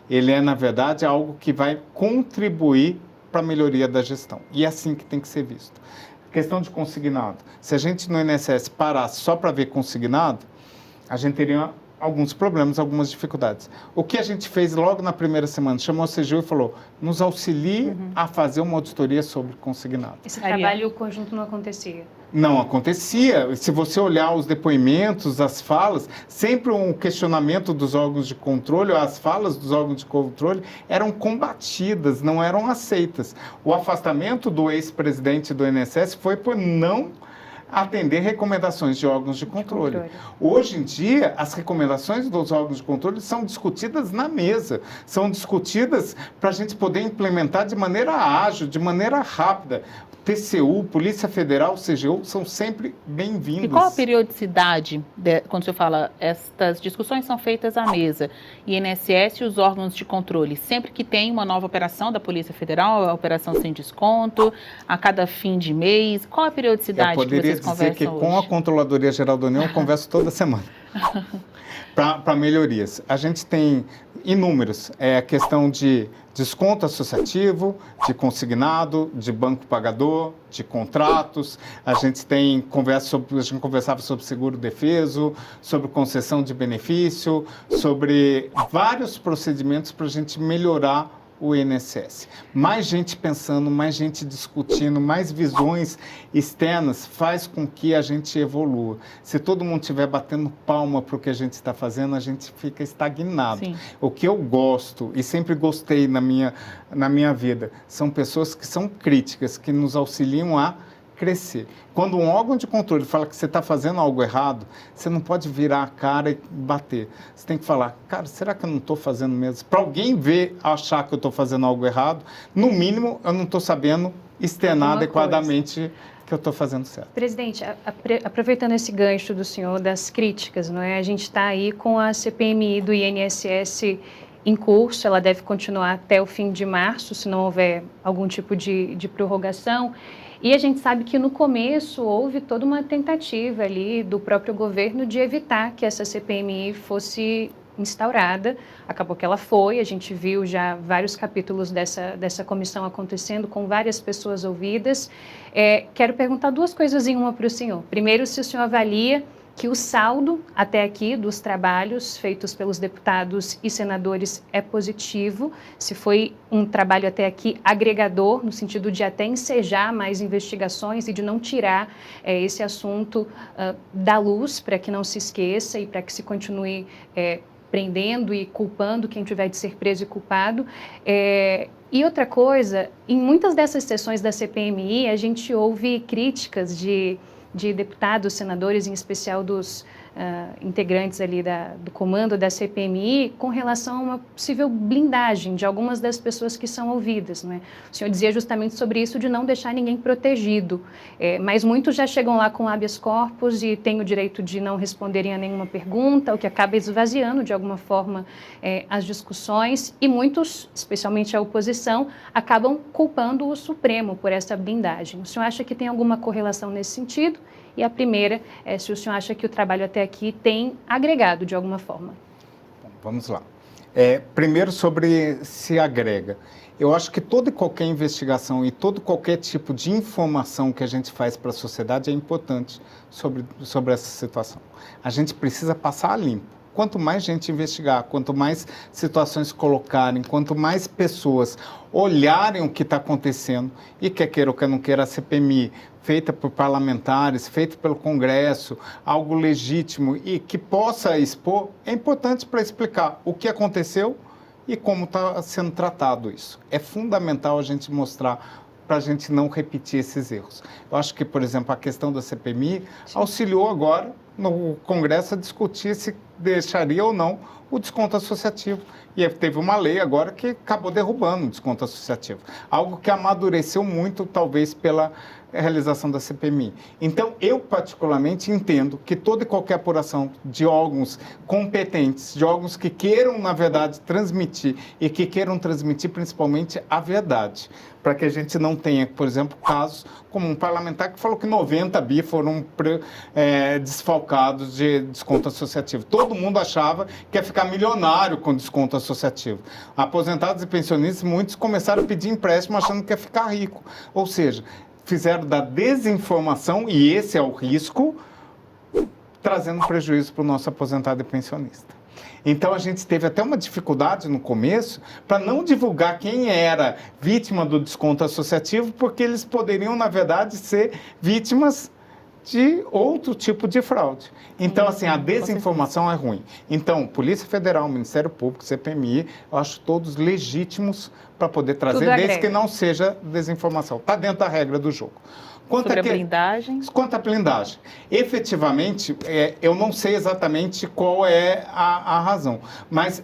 Ele é, na verdade, algo que vai contribuir para a melhoria da gestão. E é assim que tem que ser visto. Questão de consignado. Se a gente no INSS parasse só para ver consignado, a gente teria alguns problemas, algumas dificuldades. O que a gente fez logo na primeira semana? Chamou a CGU e falou, nos auxilie a fazer uma auditoria sobre consignado. Esse trabalho conjunto não acontecia? Não acontecia. Se você olhar os depoimentos, as falas, sempre um questionamento dos órgãos de controle, as falas dos órgãos de controle eram combatidas, não eram aceitas. O afastamento do ex-presidente do INSS foi por não atender recomendações de órgãos de controle. Hoje em dia, as recomendações dos órgãos de controle são discutidas na mesa, são discutidas para a gente poder implementar de maneira ágil, de maneira rápida. TCU, Polícia Federal, CGU, são sempre bem-vindos. E qual a periodicidade, quando você fala, estas discussões são feitas à mesa, INSS e os órgãos de controle, sempre que tem uma nova operação da Polícia Federal, a operação sem desconto, a cada fim de mês, qual a periodicidade que vocês conversam hoje? Eu poderia dizer que com a Controladoria Geral da União eu converso toda semana. Para melhorias. A gente tem inúmeros, a questão de desconto associativo, de consignado, de banco pagador, de contratos. A gente conversava sobre seguro defeso, sobre concessão de benefício, sobre vários procedimentos para a gente melhorar o INSS. Mais gente pensando, mais gente discutindo, mais visões externas faz com que a gente evolua. Se todo mundo estiver batendo palma para o que a gente está fazendo, a gente fica estagnado. Sim. O que eu gosto e sempre gostei na minha vida são pessoas que são críticas, que nos auxiliam a crescer. Quando um órgão de controle fala que você está fazendo algo errado, você não pode virar a cara e bater. Você tem que falar, cara, será que eu não estou fazendo mesmo? Para alguém ver, achar que eu estou fazendo algo errado, no mínimo, eu não estou sabendo externar adequadamente que eu estou fazendo certo. Presidente, aproveitando esse gancho do senhor das críticas, não é? A gente está aí com a CPMI do INSS em curso, ela deve continuar até o fim de março, se não houver algum tipo de prorrogação. E a gente sabe que no começo houve toda uma tentativa ali do próprio governo de evitar que essa CPMI fosse instaurada. Acabou que ela foi, a gente viu já vários capítulos dessa comissão acontecendo com várias pessoas ouvidas. Quero perguntar duas coisas em uma para o senhor. Primeiro, se o senhor avalia que o saldo até aqui dos trabalhos feitos pelos deputados e senadores é positivo, se foi um trabalho até aqui agregador, no sentido de até ensejar mais investigações e de não tirar esse assunto da luz, para que não se esqueça e para que se continue prendendo e culpando quem tiver de ser preso e culpado. E outra coisa, em muitas dessas sessões da CPMI, a gente ouve críticas de deputados, senadores, em especial dos integrantes ali do comando da CPMI com relação a uma possível blindagem de algumas das pessoas que são ouvidas, não é? O senhor dizia justamente sobre isso de não deixar ninguém protegido, mas muitos já chegam lá com habeas corpus e têm o direito de não responderem a nenhuma pergunta, o que acaba esvaziando de alguma forma as discussões, e muitos, especialmente a oposição, acabam culpando o Supremo por essa blindagem. O senhor acha que tem alguma correlação nesse sentido? E a primeira é se o senhor acha que o trabalho até aqui tem agregado de alguma forma. Bom, vamos lá. Primeiro, sobre se agrega. Eu acho que toda e qualquer investigação e todo qualquer tipo de informação que a gente faz para a sociedade é importante sobre essa situação. A gente precisa passar a limpo. Quanto mais gente investigar, quanto mais situações colocarem, quanto mais pessoas olharem o que está acontecendo, e quer queira ou quer não queira, a CPMI, feita por parlamentares, feita pelo Congresso, algo legítimo e que possa expor, é importante para explicar o que aconteceu e como está sendo tratado isso. É fundamental a gente mostrar para a gente não repetir esses erros. Eu acho que, por exemplo, a questão da CPMI auxiliou agora no Congresso a discutir se deixaria ou não o desconto associativo. E teve uma lei agora que acabou derrubando o desconto associativo. Algo que amadureceu muito, talvez, pela realização da CPMI. Então, eu particularmente entendo que toda e qualquer apuração de órgãos competentes, de órgãos que queiram, na verdade, transmitir e que queiram transmitir principalmente a verdade, para que a gente não tenha, por exemplo, casos como um parlamentar que falou que 90 bi foram desfalcados de desconto associativo. Todo mundo achava que ia ficar milionário com desconto associativo. Aposentados e pensionistas, muitos começaram a pedir empréstimo achando que ia ficar rico. Ou seja, fizeram da desinformação, e esse é o risco, trazendo prejuízo para o nosso aposentado e pensionista. Então, a gente teve até uma dificuldade no começo para não divulgar quem era vítima do desconto associativo, porque eles poderiam, na verdade, ser vítimas de outro tipo de fraude. Então, assim, a desinformação é ruim. Então, Polícia Federal, Ministério Público, CPMI, eu acho todos legítimos para poder trazer, desde que não seja desinformação. Está dentro da regra do jogo. Sobre a blindagem? Quanto à blindagem, efetivamente, eu não sei exatamente qual é a razão, mas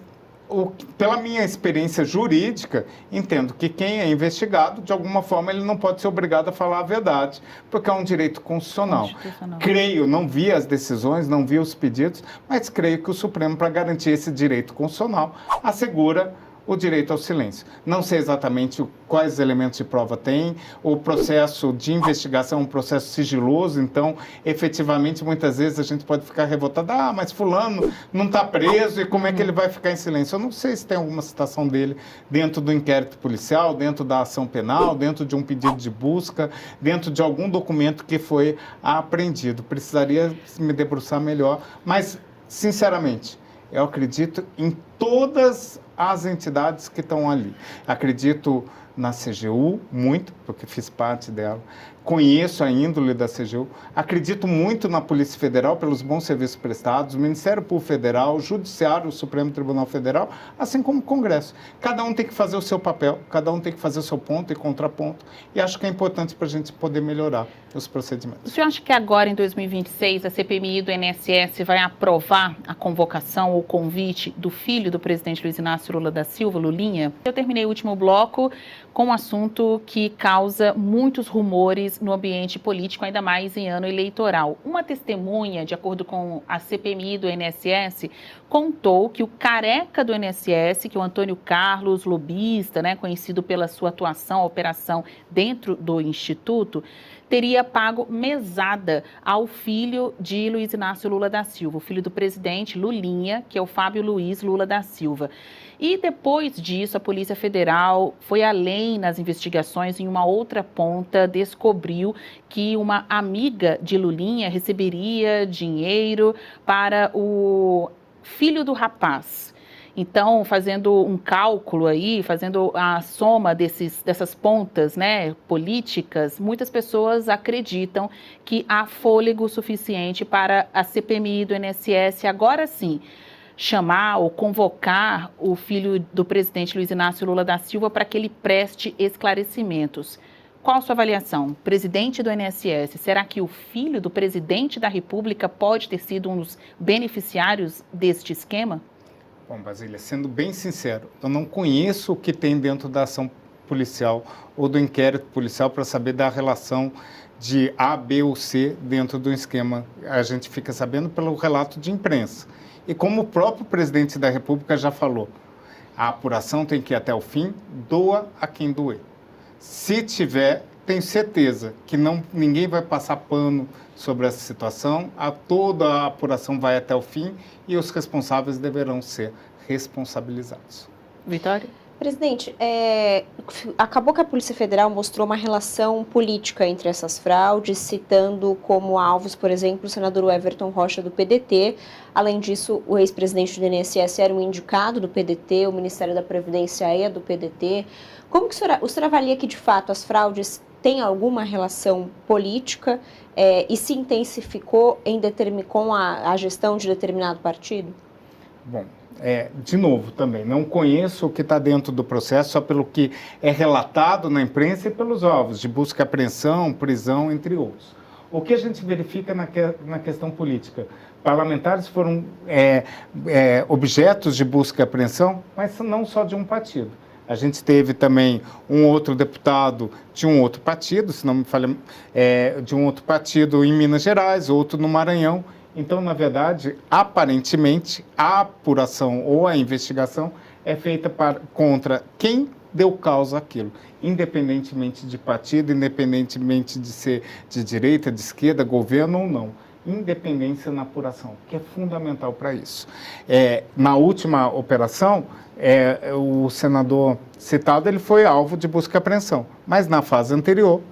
pela minha experiência jurídica, entendo que quem é investigado, de alguma forma, ele não pode ser obrigado a falar a verdade, porque é um direito constitucional. Creio, não vi as decisões, não vi os pedidos, mas creio que o Supremo, para garantir esse direito constitucional, assegura o direito ao silêncio. Não sei exatamente quais elementos de prova tem, o processo de investigação é um processo sigiloso, então, efetivamente, muitas vezes a gente pode ficar revoltado, mas fulano não está preso e como é que ele vai ficar em silêncio? Eu não sei se tem alguma citação dele dentro do inquérito policial, dentro da ação penal, dentro de um pedido de busca, dentro de algum documento que foi apreendido. Precisaria me debruçar melhor, mas, sinceramente, eu acredito em todas as entidades que estão ali. Acredito na CGU, muito, porque fiz parte dela. Conheço a índole da CGU. Acredito muito na Polícia Federal, pelos bons serviços prestados, o Ministério Público Federal, o Judiciário, o Supremo Tribunal Federal, assim como o Congresso. Cada um tem que fazer o seu papel, cada um tem que fazer o seu ponto e contraponto, e acho que é importante para a gente poder melhorar os procedimentos. O senhor acha que agora, em 2026, a CPMI do INSS vai aprovar a convocação ou convite do filho do presidente Luiz Inácio Lula da Silva, Lulinha? Eu terminei o último bloco com um assunto que causa muitos rumores no ambiente político, ainda mais em ano eleitoral. Uma testemunha, de acordo com a CPMI do INSS, contou que o careca do INSS, que é o Antônio Carlos, lobista, conhecido pela sua atuação, operação dentro do Instituto, teria pago mesada ao filho de Luiz Inácio Lula da Silva, o filho do presidente Lulinha, que é o Fábio Luiz Lula da Silva. E depois disso, a Polícia Federal foi além nas investigações, em uma outra ponta, descobriu que uma amiga de Lulinha receberia dinheiro para o filho do rapaz. Então, fazendo um cálculo aí, fazendo a soma dessas pontas, políticas, muitas pessoas acreditam que há fôlego suficiente para a CPMI do INSS, agora sim, chamar ou convocar o filho do presidente Luiz Inácio Lula da Silva para que ele preste esclarecimentos. Qual a sua avaliação? Presidente do INSS, será que o filho do presidente da República pode ter sido um dos beneficiários deste esquema? Bom, Basília, sendo bem sincero, eu não conheço o que tem dentro da ação policial ou do inquérito policial para saber da relação de A, B ou C dentro do esquema. A gente fica sabendo pelo relato de imprensa. E como o próprio presidente da República já falou, a apuração tem que ir até o fim, doa a quem doer. Se tiver, tenho certeza que ninguém vai passar pano sobre essa situação, toda a apuração vai até o fim e os responsáveis deverão ser responsabilizados. Vitória? Presidente, acabou que a Polícia Federal mostrou uma relação política entre essas fraudes, citando como alvos, por exemplo, o senador Everton Rocha do PDT. Além disso, o ex-presidente do INSS era um indicado do PDT, o Ministério da Previdência é do PDT. Como que o senhor avalia que, de fato, as fraudes têm alguma relação política e se intensificou com a gestão de determinado partido? Bom, de novo também, não conheço o que está dentro do processo, só pelo que é relatado na imprensa e pelos alvos de busca e apreensão, prisão, entre outros. O que a gente verifica na questão política? Parlamentares foram objetos de busca e apreensão, mas não só de um partido. A gente teve também um outro deputado de um outro partido, se não me falha, de um outro partido em Minas Gerais, outro no Maranhão. Então, na verdade, aparentemente, a apuração ou a investigação é feita contra quem deu causa àquilo, independentemente de partido, independentemente de ser de direita, de esquerda, governo ou não. Independência na apuração, que é fundamental para isso. Na última operação, o senador citado ele foi alvo de busca e apreensão, mas na fase anterior,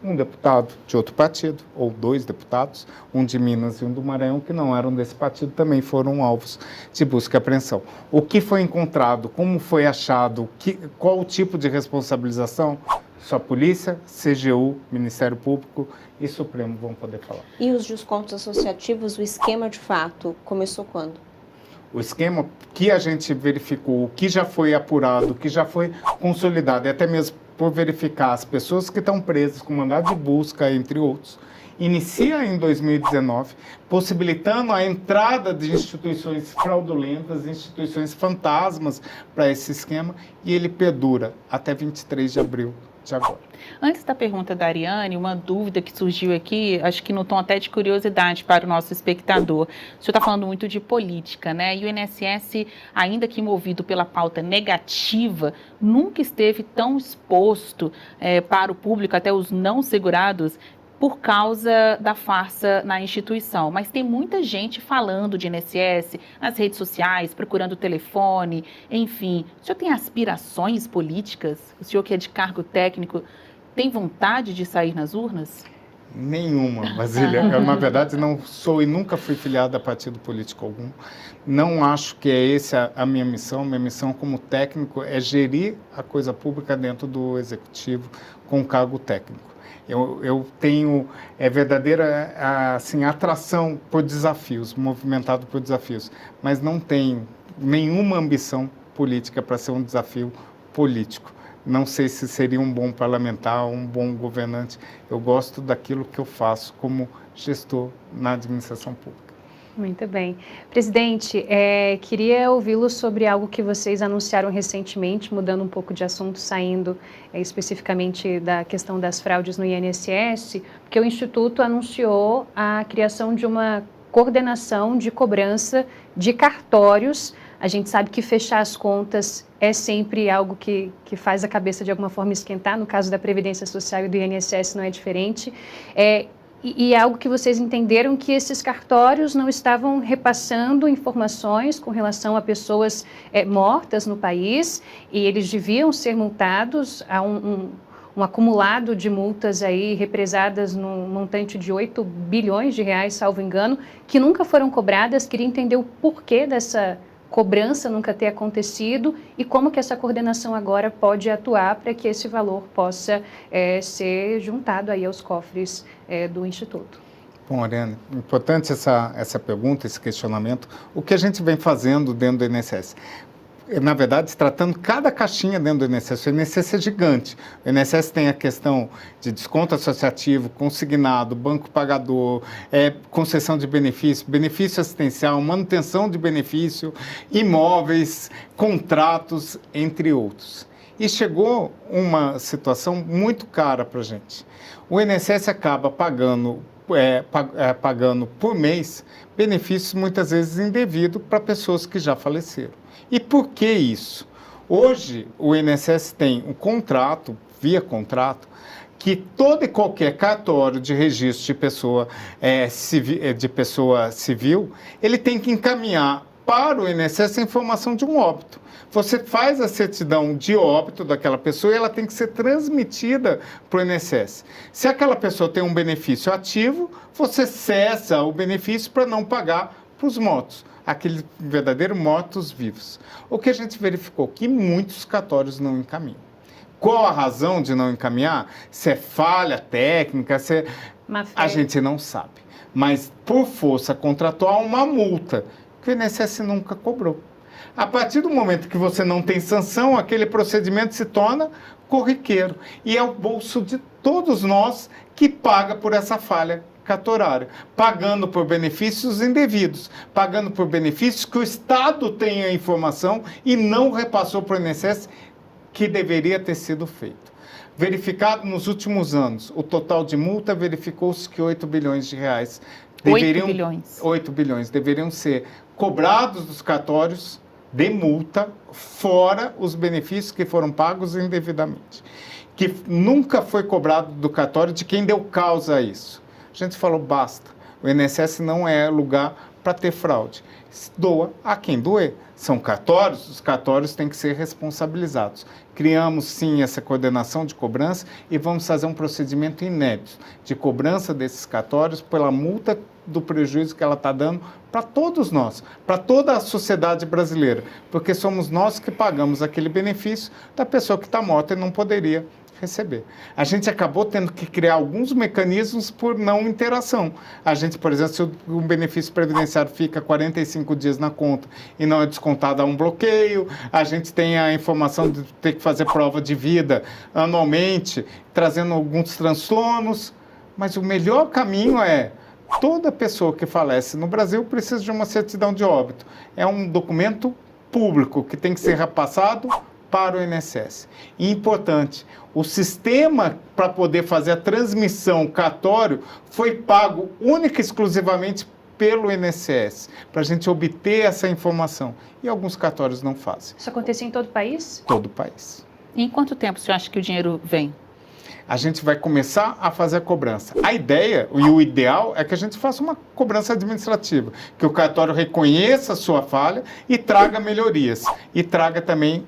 um deputado de outro partido, ou 2 deputados, um de Minas e um do Maranhão, que não eram desse partido, também foram alvos de busca e apreensão. O que foi encontrado, como foi achado, qual o tipo de responsabilização, só a polícia, CGU, Ministério Público e Supremo vão poder falar. E os descontos associativos, o esquema de fato, começou quando? O esquema que a gente verificou, o que já foi apurado, o que já foi consolidado, e até mesmo por verificar as pessoas que estão presas com mandado de busca, entre outros, inicia em 2019, possibilitando a entrada de instituições fraudulentas, instituições fantasmas para esse esquema, e ele perdura até 23 de abril de agora. Antes da pergunta da Ariane, uma dúvida que surgiu aqui, acho que no tom até de curiosidade para o nosso espectador. O senhor está falando muito de política, né? E o INSS, ainda que movido pela pauta negativa, nunca esteve tão exposto para o público, até os não segurados, por causa da farsa na instituição. Mas tem muita gente falando de INSS nas redes sociais, procurando telefone, enfim. O senhor tem aspirações políticas? O senhor que é de cargo técnico, tem vontade de sair nas urnas? Nenhuma, Basília. Eu, na verdade, não sou e nunca fui filiado a partido político algum. Não acho que é essa a minha missão. Minha missão como técnico é gerir a coisa pública dentro do executivo com cargo técnico. Eu tenho verdadeira assim, atração por desafios, movimentado por desafios, mas não tenho nenhuma ambição política para ser um desafio político. Não sei se seria um bom parlamentar, um bom governante. Eu gosto daquilo que eu faço como gestor na administração pública. Muito bem. Presidente, queria ouvi-lo sobre algo que vocês anunciaram recentemente, mudando um pouco de assunto, saindo especificamente da questão das fraudes no INSS, porque o Instituto anunciou a criação de uma coordenação de cobrança de cartórios. A gente sabe que fechar as contas é sempre algo que faz a cabeça de alguma forma esquentar. No caso da Previdência Social e do INSS não é diferente. E é algo que vocês entenderam que esses cartórios não estavam repassando informações com relação a pessoas mortas no país e eles deviam ser multados a um acumulado de multas aí represadas num montante de 8 bilhões de reais, salvo engano, que nunca foram cobradas. Queria entender o porquê dessa cobrança nunca ter acontecido e como que essa coordenação agora pode atuar para que esse valor possa ser juntado aí aos cofres do Instituto. Bom, Ariane, importante essa pergunta, esse questionamento. O que a gente vem fazendo dentro do INSS? na verdade, tratando cada caixinha dentro do INSS. O INSS é gigante. O INSS tem a questão de desconto associativo, consignado, banco pagador, concessão de benefício, benefício assistencial, manutenção de benefício, imóveis, contratos, entre outros. E chegou uma situação muito cara para a gente. O INSS acaba pagando por mês benefícios muitas vezes indevidos para pessoas que já faleceram. E por que isso? Hoje o INSS tem um contrato, via contrato, que todo e qualquer cartório de registro de pessoa civil, ele tem que encaminhar para o INSS a informação de um óbito. Você faz a certidão de óbito daquela pessoa e ela tem que ser transmitida para o INSS. Se aquela pessoa tem um benefício ativo, você cessa o benefício para não pagar para os mortos, aqueles verdadeiros mortos-vivos. O que a gente verificou? Que muitos cartórios não encaminham. Qual a razão de não encaminhar? Se é falha técnica, a gente não sabe. Mas, por força contratual, uma multa que o INSS nunca cobrou. A partir do momento que você não tem sanção, aquele procedimento se torna corriqueiro. E é o bolso de todos nós que paga por essa falha cartorária, pagando por benefícios indevidos, pagando por benefícios que o Estado tem a informação e não repassou para o INSS, que deveria ter sido feito. Verificado nos últimos anos, o total de multa verificou-se que 8 bilhões de reais 8 bilhões deveriam ser cobrados dos cartórios de multa, fora os benefícios que foram pagos indevidamente. Que nunca foi cobrado do cartório de quem deu causa a isso. A gente falou, basta. O INSS não é lugar para ter fraude. Doa a quem doer. São cartórios, os cartórios têm que ser responsabilizados. Criamos, sim, essa coordenação de cobrança e vamos fazer um procedimento inédito de cobrança desses cartórios pela multa do prejuízo que ela está dando para todos nós, para toda a sociedade brasileira, porque somos nós que pagamos aquele benefício da pessoa que está morta e não poderia receber. A gente acabou tendo que criar alguns mecanismos por não interação. A gente, por exemplo, se um benefício previdenciário fica 45 dias na conta e não é descontado, há um bloqueio, a gente tem a informação de ter que fazer prova de vida anualmente, trazendo alguns transtornos, mas o melhor caminho é toda pessoa que falece no Brasil precisa de uma certidão de óbito. É um documento público que tem que ser repassado para o INSS. E importante, o sistema para poder fazer a transmissão cartório foi pago única e exclusivamente pelo INSS, para a gente obter essa informação. E alguns cartórios não fazem. Isso acontecia em todo o país? Todo o país. E em quanto tempo você acha que o dinheiro vem? A gente vai começar a fazer a cobrança. A ideia e o ideal é que a gente faça uma cobrança administrativa, que o cartório reconheça a sua falha e traga melhorias, e traga também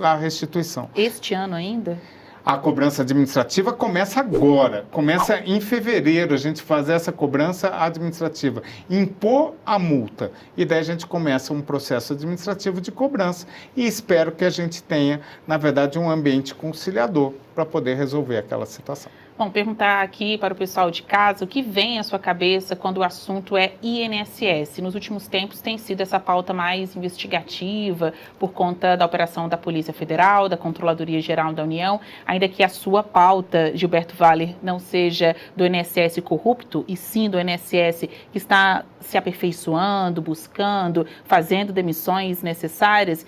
a restituição. Este ano ainda? A cobrança administrativa começa agora, começa em fevereiro, a gente fazer essa cobrança administrativa, impor a multa. E daí a gente começa um processo administrativo de cobrança e espero que a gente tenha, na verdade, um ambiente conciliador para poder resolver aquela situação. Bom, perguntar aqui para o pessoal de casa o que vem à sua cabeça quando o assunto é INSS. Nos últimos tempos tem sido essa pauta mais investigativa por conta da operação da Polícia Federal, da Controladoria Geral da União, ainda que a sua pauta, Gilberto Valler, não seja do INSS corrupto, e sim do INSS que está se aperfeiçoando, buscando, fazendo demissões necessárias.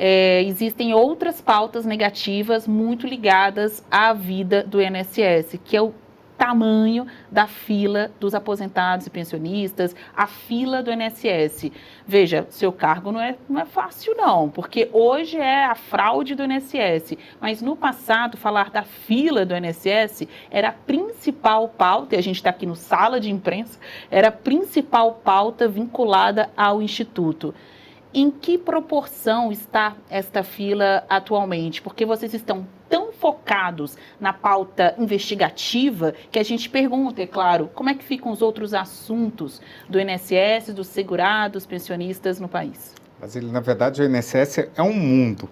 Existem outras pautas negativas muito ligadas à vida do INSS, que é o tamanho da fila dos aposentados e pensionistas, a fila do INSS. Veja, seu cargo não é fácil não, porque hoje é a fraude do INSS, mas no passado falar da fila do INSS era a principal pauta, e a gente está aqui no sala de imprensa, era a principal pauta vinculada ao Instituto. Em que proporção está esta fila atualmente? Porque vocês estão tão focados na pauta investigativa que a gente pergunta, é claro, como é que ficam os outros assuntos do INSS, dos segurados, pensionistas no país? Basílio, na verdade, o INSS é um mundo.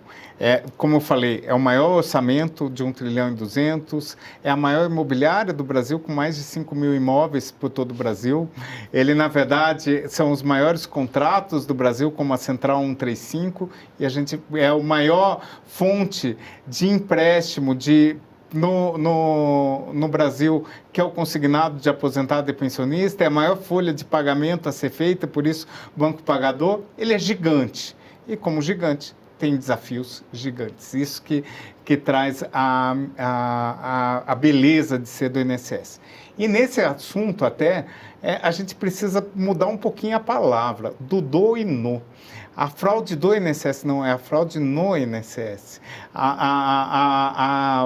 Como eu falei, é o maior orçamento de 1 trilhão e 200, é a maior imobiliária do Brasil, com mais de 5 mil imóveis por todo o Brasil. Ele, na verdade, são os maiores contratos do Brasil, como a Central 135, e a gente é a maior fonte de empréstimo no Brasil, que é o consignado de aposentado e pensionista, é a maior folha de pagamento a ser feita, por isso o Banco Pagador, ele é gigante. E como gigante, tem desafios gigantes. Isso que traz a beleza de ser do INSS. E nesse assunto até, a gente precisa mudar um pouquinho a palavra, do e no. A fraude do INSS não é a fraude no INSS.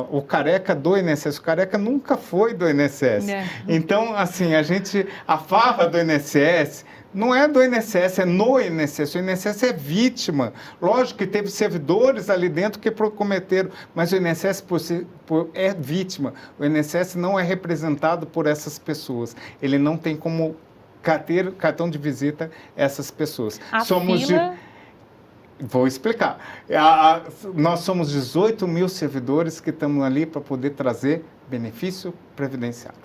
O careca do INSS, o careca nunca foi do INSS. Então, assim, a farra do INSS não é do INSS, é no INSS. O INSS é vítima. Lógico que teve servidores ali dentro que cometeram, mas o INSS é vítima. O INSS não é representado por essas pessoas. Ele não tem como cartão de visita essas pessoas. Vou explicar. Nós somos 18 mil servidores que estamos ali para poder trazer benefício previdenciário.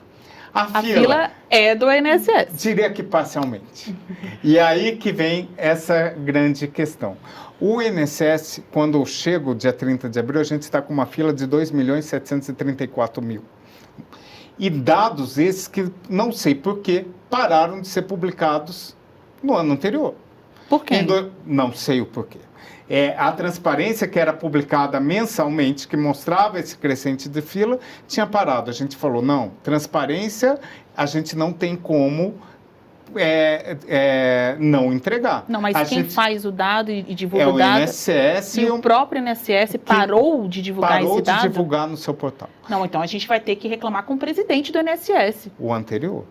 A fila é do INSS. Diria que parcialmente. E aí que vem essa grande questão. O INSS, quando eu chego dia 30 de abril, a gente está com uma fila de 2.734.000. E dados esses que, não sei por quê, pararam de ser publicados no ano anterior. Por quê? Não sei o porquê. A transparência que era publicada mensalmente, que mostrava esse crescente de fila, tinha parado. A gente falou, não, transparência a gente não tem como não entregar. Não, mas quem faz o dado e divulga o dado... É o INSS. E o próprio INSS parou de divulgar esse dado? Parou de divulgar no seu portal. Não, então a gente vai ter que reclamar com o presidente do INSS. O anterior.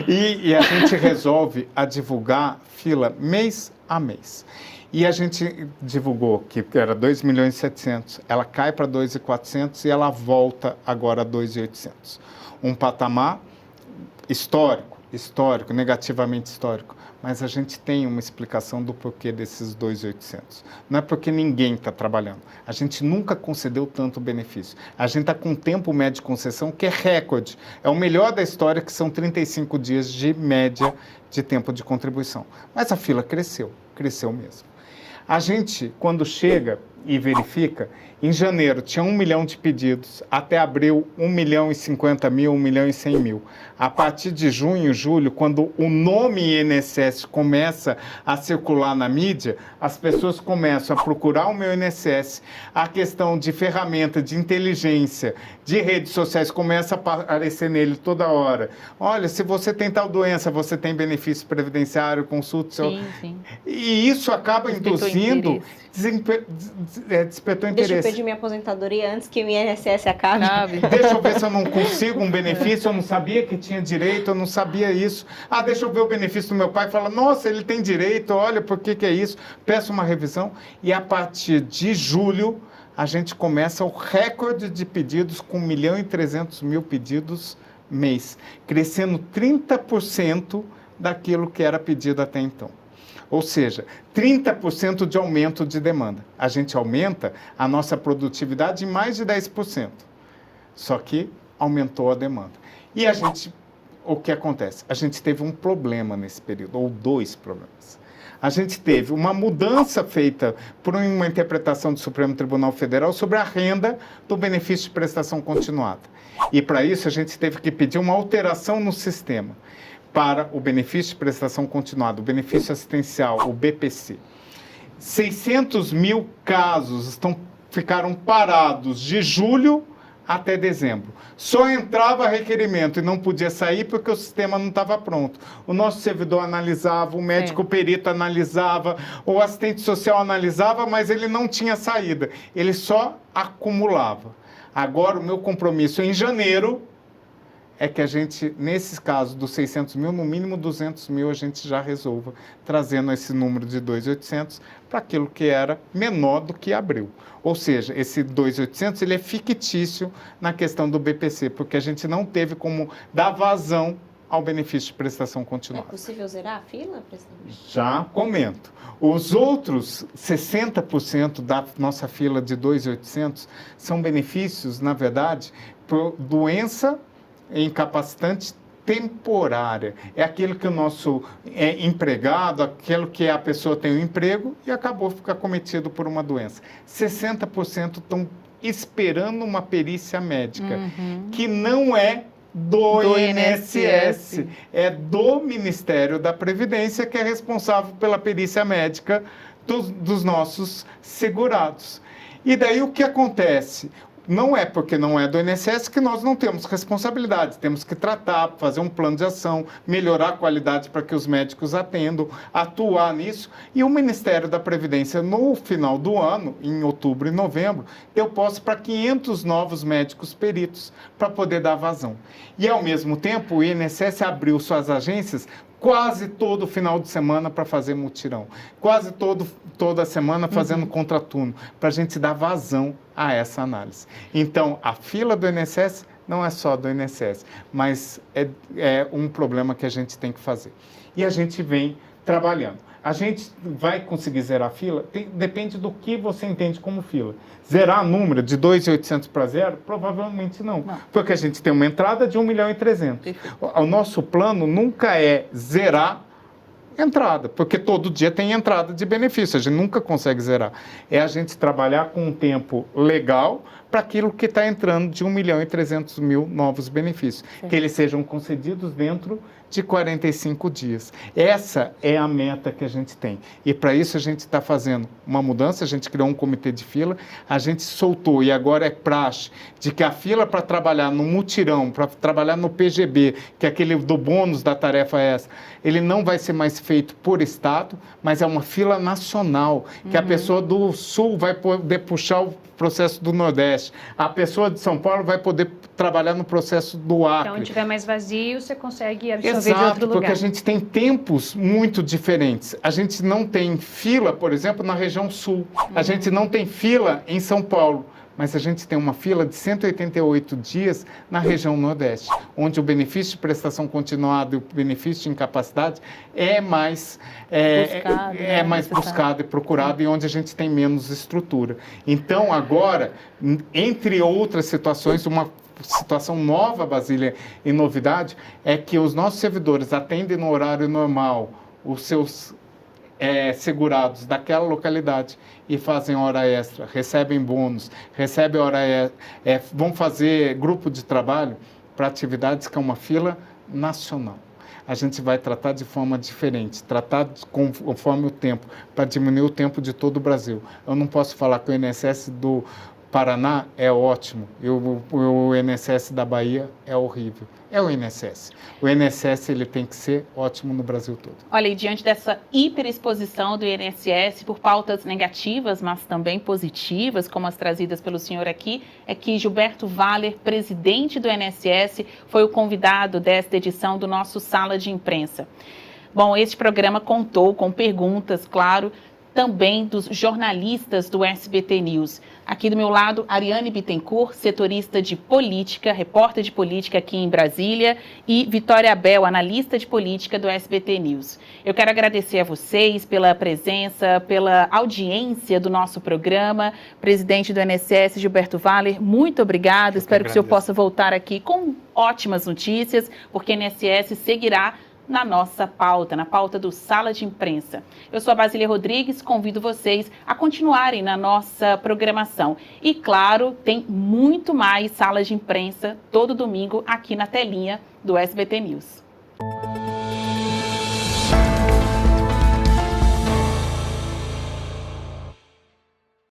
E a gente resolve a divulgar fila mês a mês. E a gente divulgou que era 2.700.000, ela cai para 2.400.000 e ela volta agora a 2.800. Um patamar histórico, negativamente histórico, mas a gente tem uma explicação do porquê desses 2.800. Não é porque ninguém está trabalhando. A gente nunca concedeu tanto benefício. A gente está com um tempo médio de concessão que é recorde. É o melhor da história, que são 35 dias de média de tempo de contribuição. Mas a fila cresceu mesmo. A gente, quando chega e verifica, em janeiro tinha 1 milhão de pedidos, até abril 1.050.000, 1.100.000. A partir de junho, julho, quando o nome INSS começa a circular na mídia, as pessoas começam a procurar o meu INSS, a questão de ferramenta, de inteligência, de redes sociais começa a aparecer nele toda hora. Olha, se você tem tal doença, você tem benefício previdenciário, consulta... Sim. E isso acaba induzindo... Despertou interesse. Deixa eu pedir minha aposentadoria antes que o INSS acabe. Deixa eu ver se eu não consigo um benefício, eu não sabia que tinha direito, eu não sabia isso. Deixa eu ver o benefício do meu pai, fala, nossa, ele tem direito, olha, por que é isso? Peço uma revisão. E a partir de julho, a gente começa o recorde de pedidos com 1.300.000 pedidos mês, crescendo 30% daquilo que era pedido até então. Ou seja, 30% de aumento de demanda. A gente aumenta a nossa produtividade em mais de 10%. Só que aumentou a demanda. E o que acontece? A gente teve um problema nesse período, ou 2 problemas. A gente teve uma mudança feita por uma interpretação do Supremo Tribunal Federal sobre a renda do benefício de prestação continuada. E para isso a gente teve que pedir uma alteração no sistema para o benefício de prestação continuada, o benefício assistencial, o BPC. 600.000 casos ficaram parados de julho até dezembro. Só entrava requerimento e não podia sair porque o sistema não estava pronto. O nosso servidor analisava, o médico perito analisava, o assistente social analisava, mas ele não tinha saída. Ele só acumulava. Agora, o meu compromisso em janeiro é que a gente, nesses casos dos 600.000, no mínimo 200.000 a gente já resolva, trazendo esse número de 2.800 para aquilo que era menor do que abril. Ou seja, esse 2.800 ele é fictício na questão do BPC, porque a gente não teve como dar vazão ao benefício de prestação continuada. É possível zerar a fila, presidente? Já comento. Os outros 60% da nossa fila de 2.800 são benefícios, na verdade, por doença incapacitante temporária. É aquele que o nosso empregado, aquele que a pessoa tem um emprego e acabou de ficar cometido por uma doença. 60% estão esperando uma perícia médica, que não é do INSS, é do Ministério da Previdência, que é responsável pela perícia médica dos nossos segurados. E daí o que acontece? Não é porque não é do INSS que nós não temos responsabilidade. Temos que tratar, fazer um plano de ação, melhorar a qualidade para que os médicos atendam, atuar nisso. E o Ministério da Previdência, no final do ano, em outubro e novembro, deu posse para 500 novos médicos peritos para poder dar vazão. E, ao mesmo tempo, o INSS abriu suas agências quase todo final de semana para fazer mutirão, quase toda semana fazendo contraturno, para a gente dar vazão a essa análise. Então, a fila do INSS não é só do INSS, mas é um problema que a gente tem que fazer. E a gente vem trabalhando. A gente vai conseguir zerar a fila? Depende do que você entende como fila. Zerar o número de 2.800 para zero? Provavelmente não. Porque a gente tem uma entrada de 1.300.000. O nosso plano nunca é zerar entrada, porque todo dia tem entrada de benefício, a gente nunca consegue zerar. É a gente trabalhar com um tempo legal para aquilo que está entrando de 1.300.000 novos benefícios, que eles sejam concedidos dentro de 45 dias. Essa é a meta que a gente tem. E para isso a gente está fazendo uma mudança, a gente criou um comitê de fila, a gente soltou, e agora é praxe, de que a fila para trabalhar no mutirão, para trabalhar no PGB, que é aquele do bônus da tarefa essa, ele não vai ser mais feito por estado, mas é uma fila nacional, que a pessoa do Sul vai poder puxar o processo do Nordeste, a pessoa de São Paulo vai poder trabalhar no processo do Acre. Então, onde tiver mais vazio, você consegue absorver Exato, de outro lugar. porque a gente tem tempos muito diferentes. A gente não tem fila, por exemplo, na região Sul. A gente não tem fila em São Paulo. Mas a gente tem uma fila de 188 dias na região Nordeste, onde o benefício de prestação continuada e o benefício de incapacidade é mais buscado e procurado, e onde a gente tem menos estrutura. Então, agora, entre outras situações, uma situação nova, Basília, e novidade, é que os nossos servidores atendem no horário normal os seus segurados daquela localidade e fazem hora extra, recebem bônus, recebem hora extra, vão fazer grupo de trabalho para atividades que é uma fila nacional. A gente vai tratar de forma diferente, tratar conforme o tempo, para diminuir o tempo de todo o Brasil. Eu não posso falar que o INSS do Paraná é ótimo e o INSS da Bahia é horrível. É o INSS. O INSS ele tem que ser ótimo no Brasil todo. Olha, e diante dessa hiperexposição do INSS por pautas negativas, mas também positivas, como as trazidas pelo senhor aqui, é que Gilberto Valler, presidente do INSS, foi o convidado desta edição do nosso Sala de Imprensa. Bom, este programa contou com perguntas, claro, também dos jornalistas do SBT News. Aqui do meu lado, Ariane Bittencourt, setorista de política, repórter de política aqui em Brasília, e Vitória Abel, analista de política do SBT News. Eu quero agradecer a vocês pela presença, pela audiência do nosso programa. Presidente do INSS, Gilberto Valler, muito obrigado. Espero que o senhor possa voltar aqui com ótimas notícias, porque o INSS seguirá na nossa pauta, na pauta do Sala de Imprensa. Eu sou a Basília Rodrigues, convido vocês a continuarem na nossa programação. E, claro, tem muito mais Sala de Imprensa todo domingo aqui na telinha do SBT News.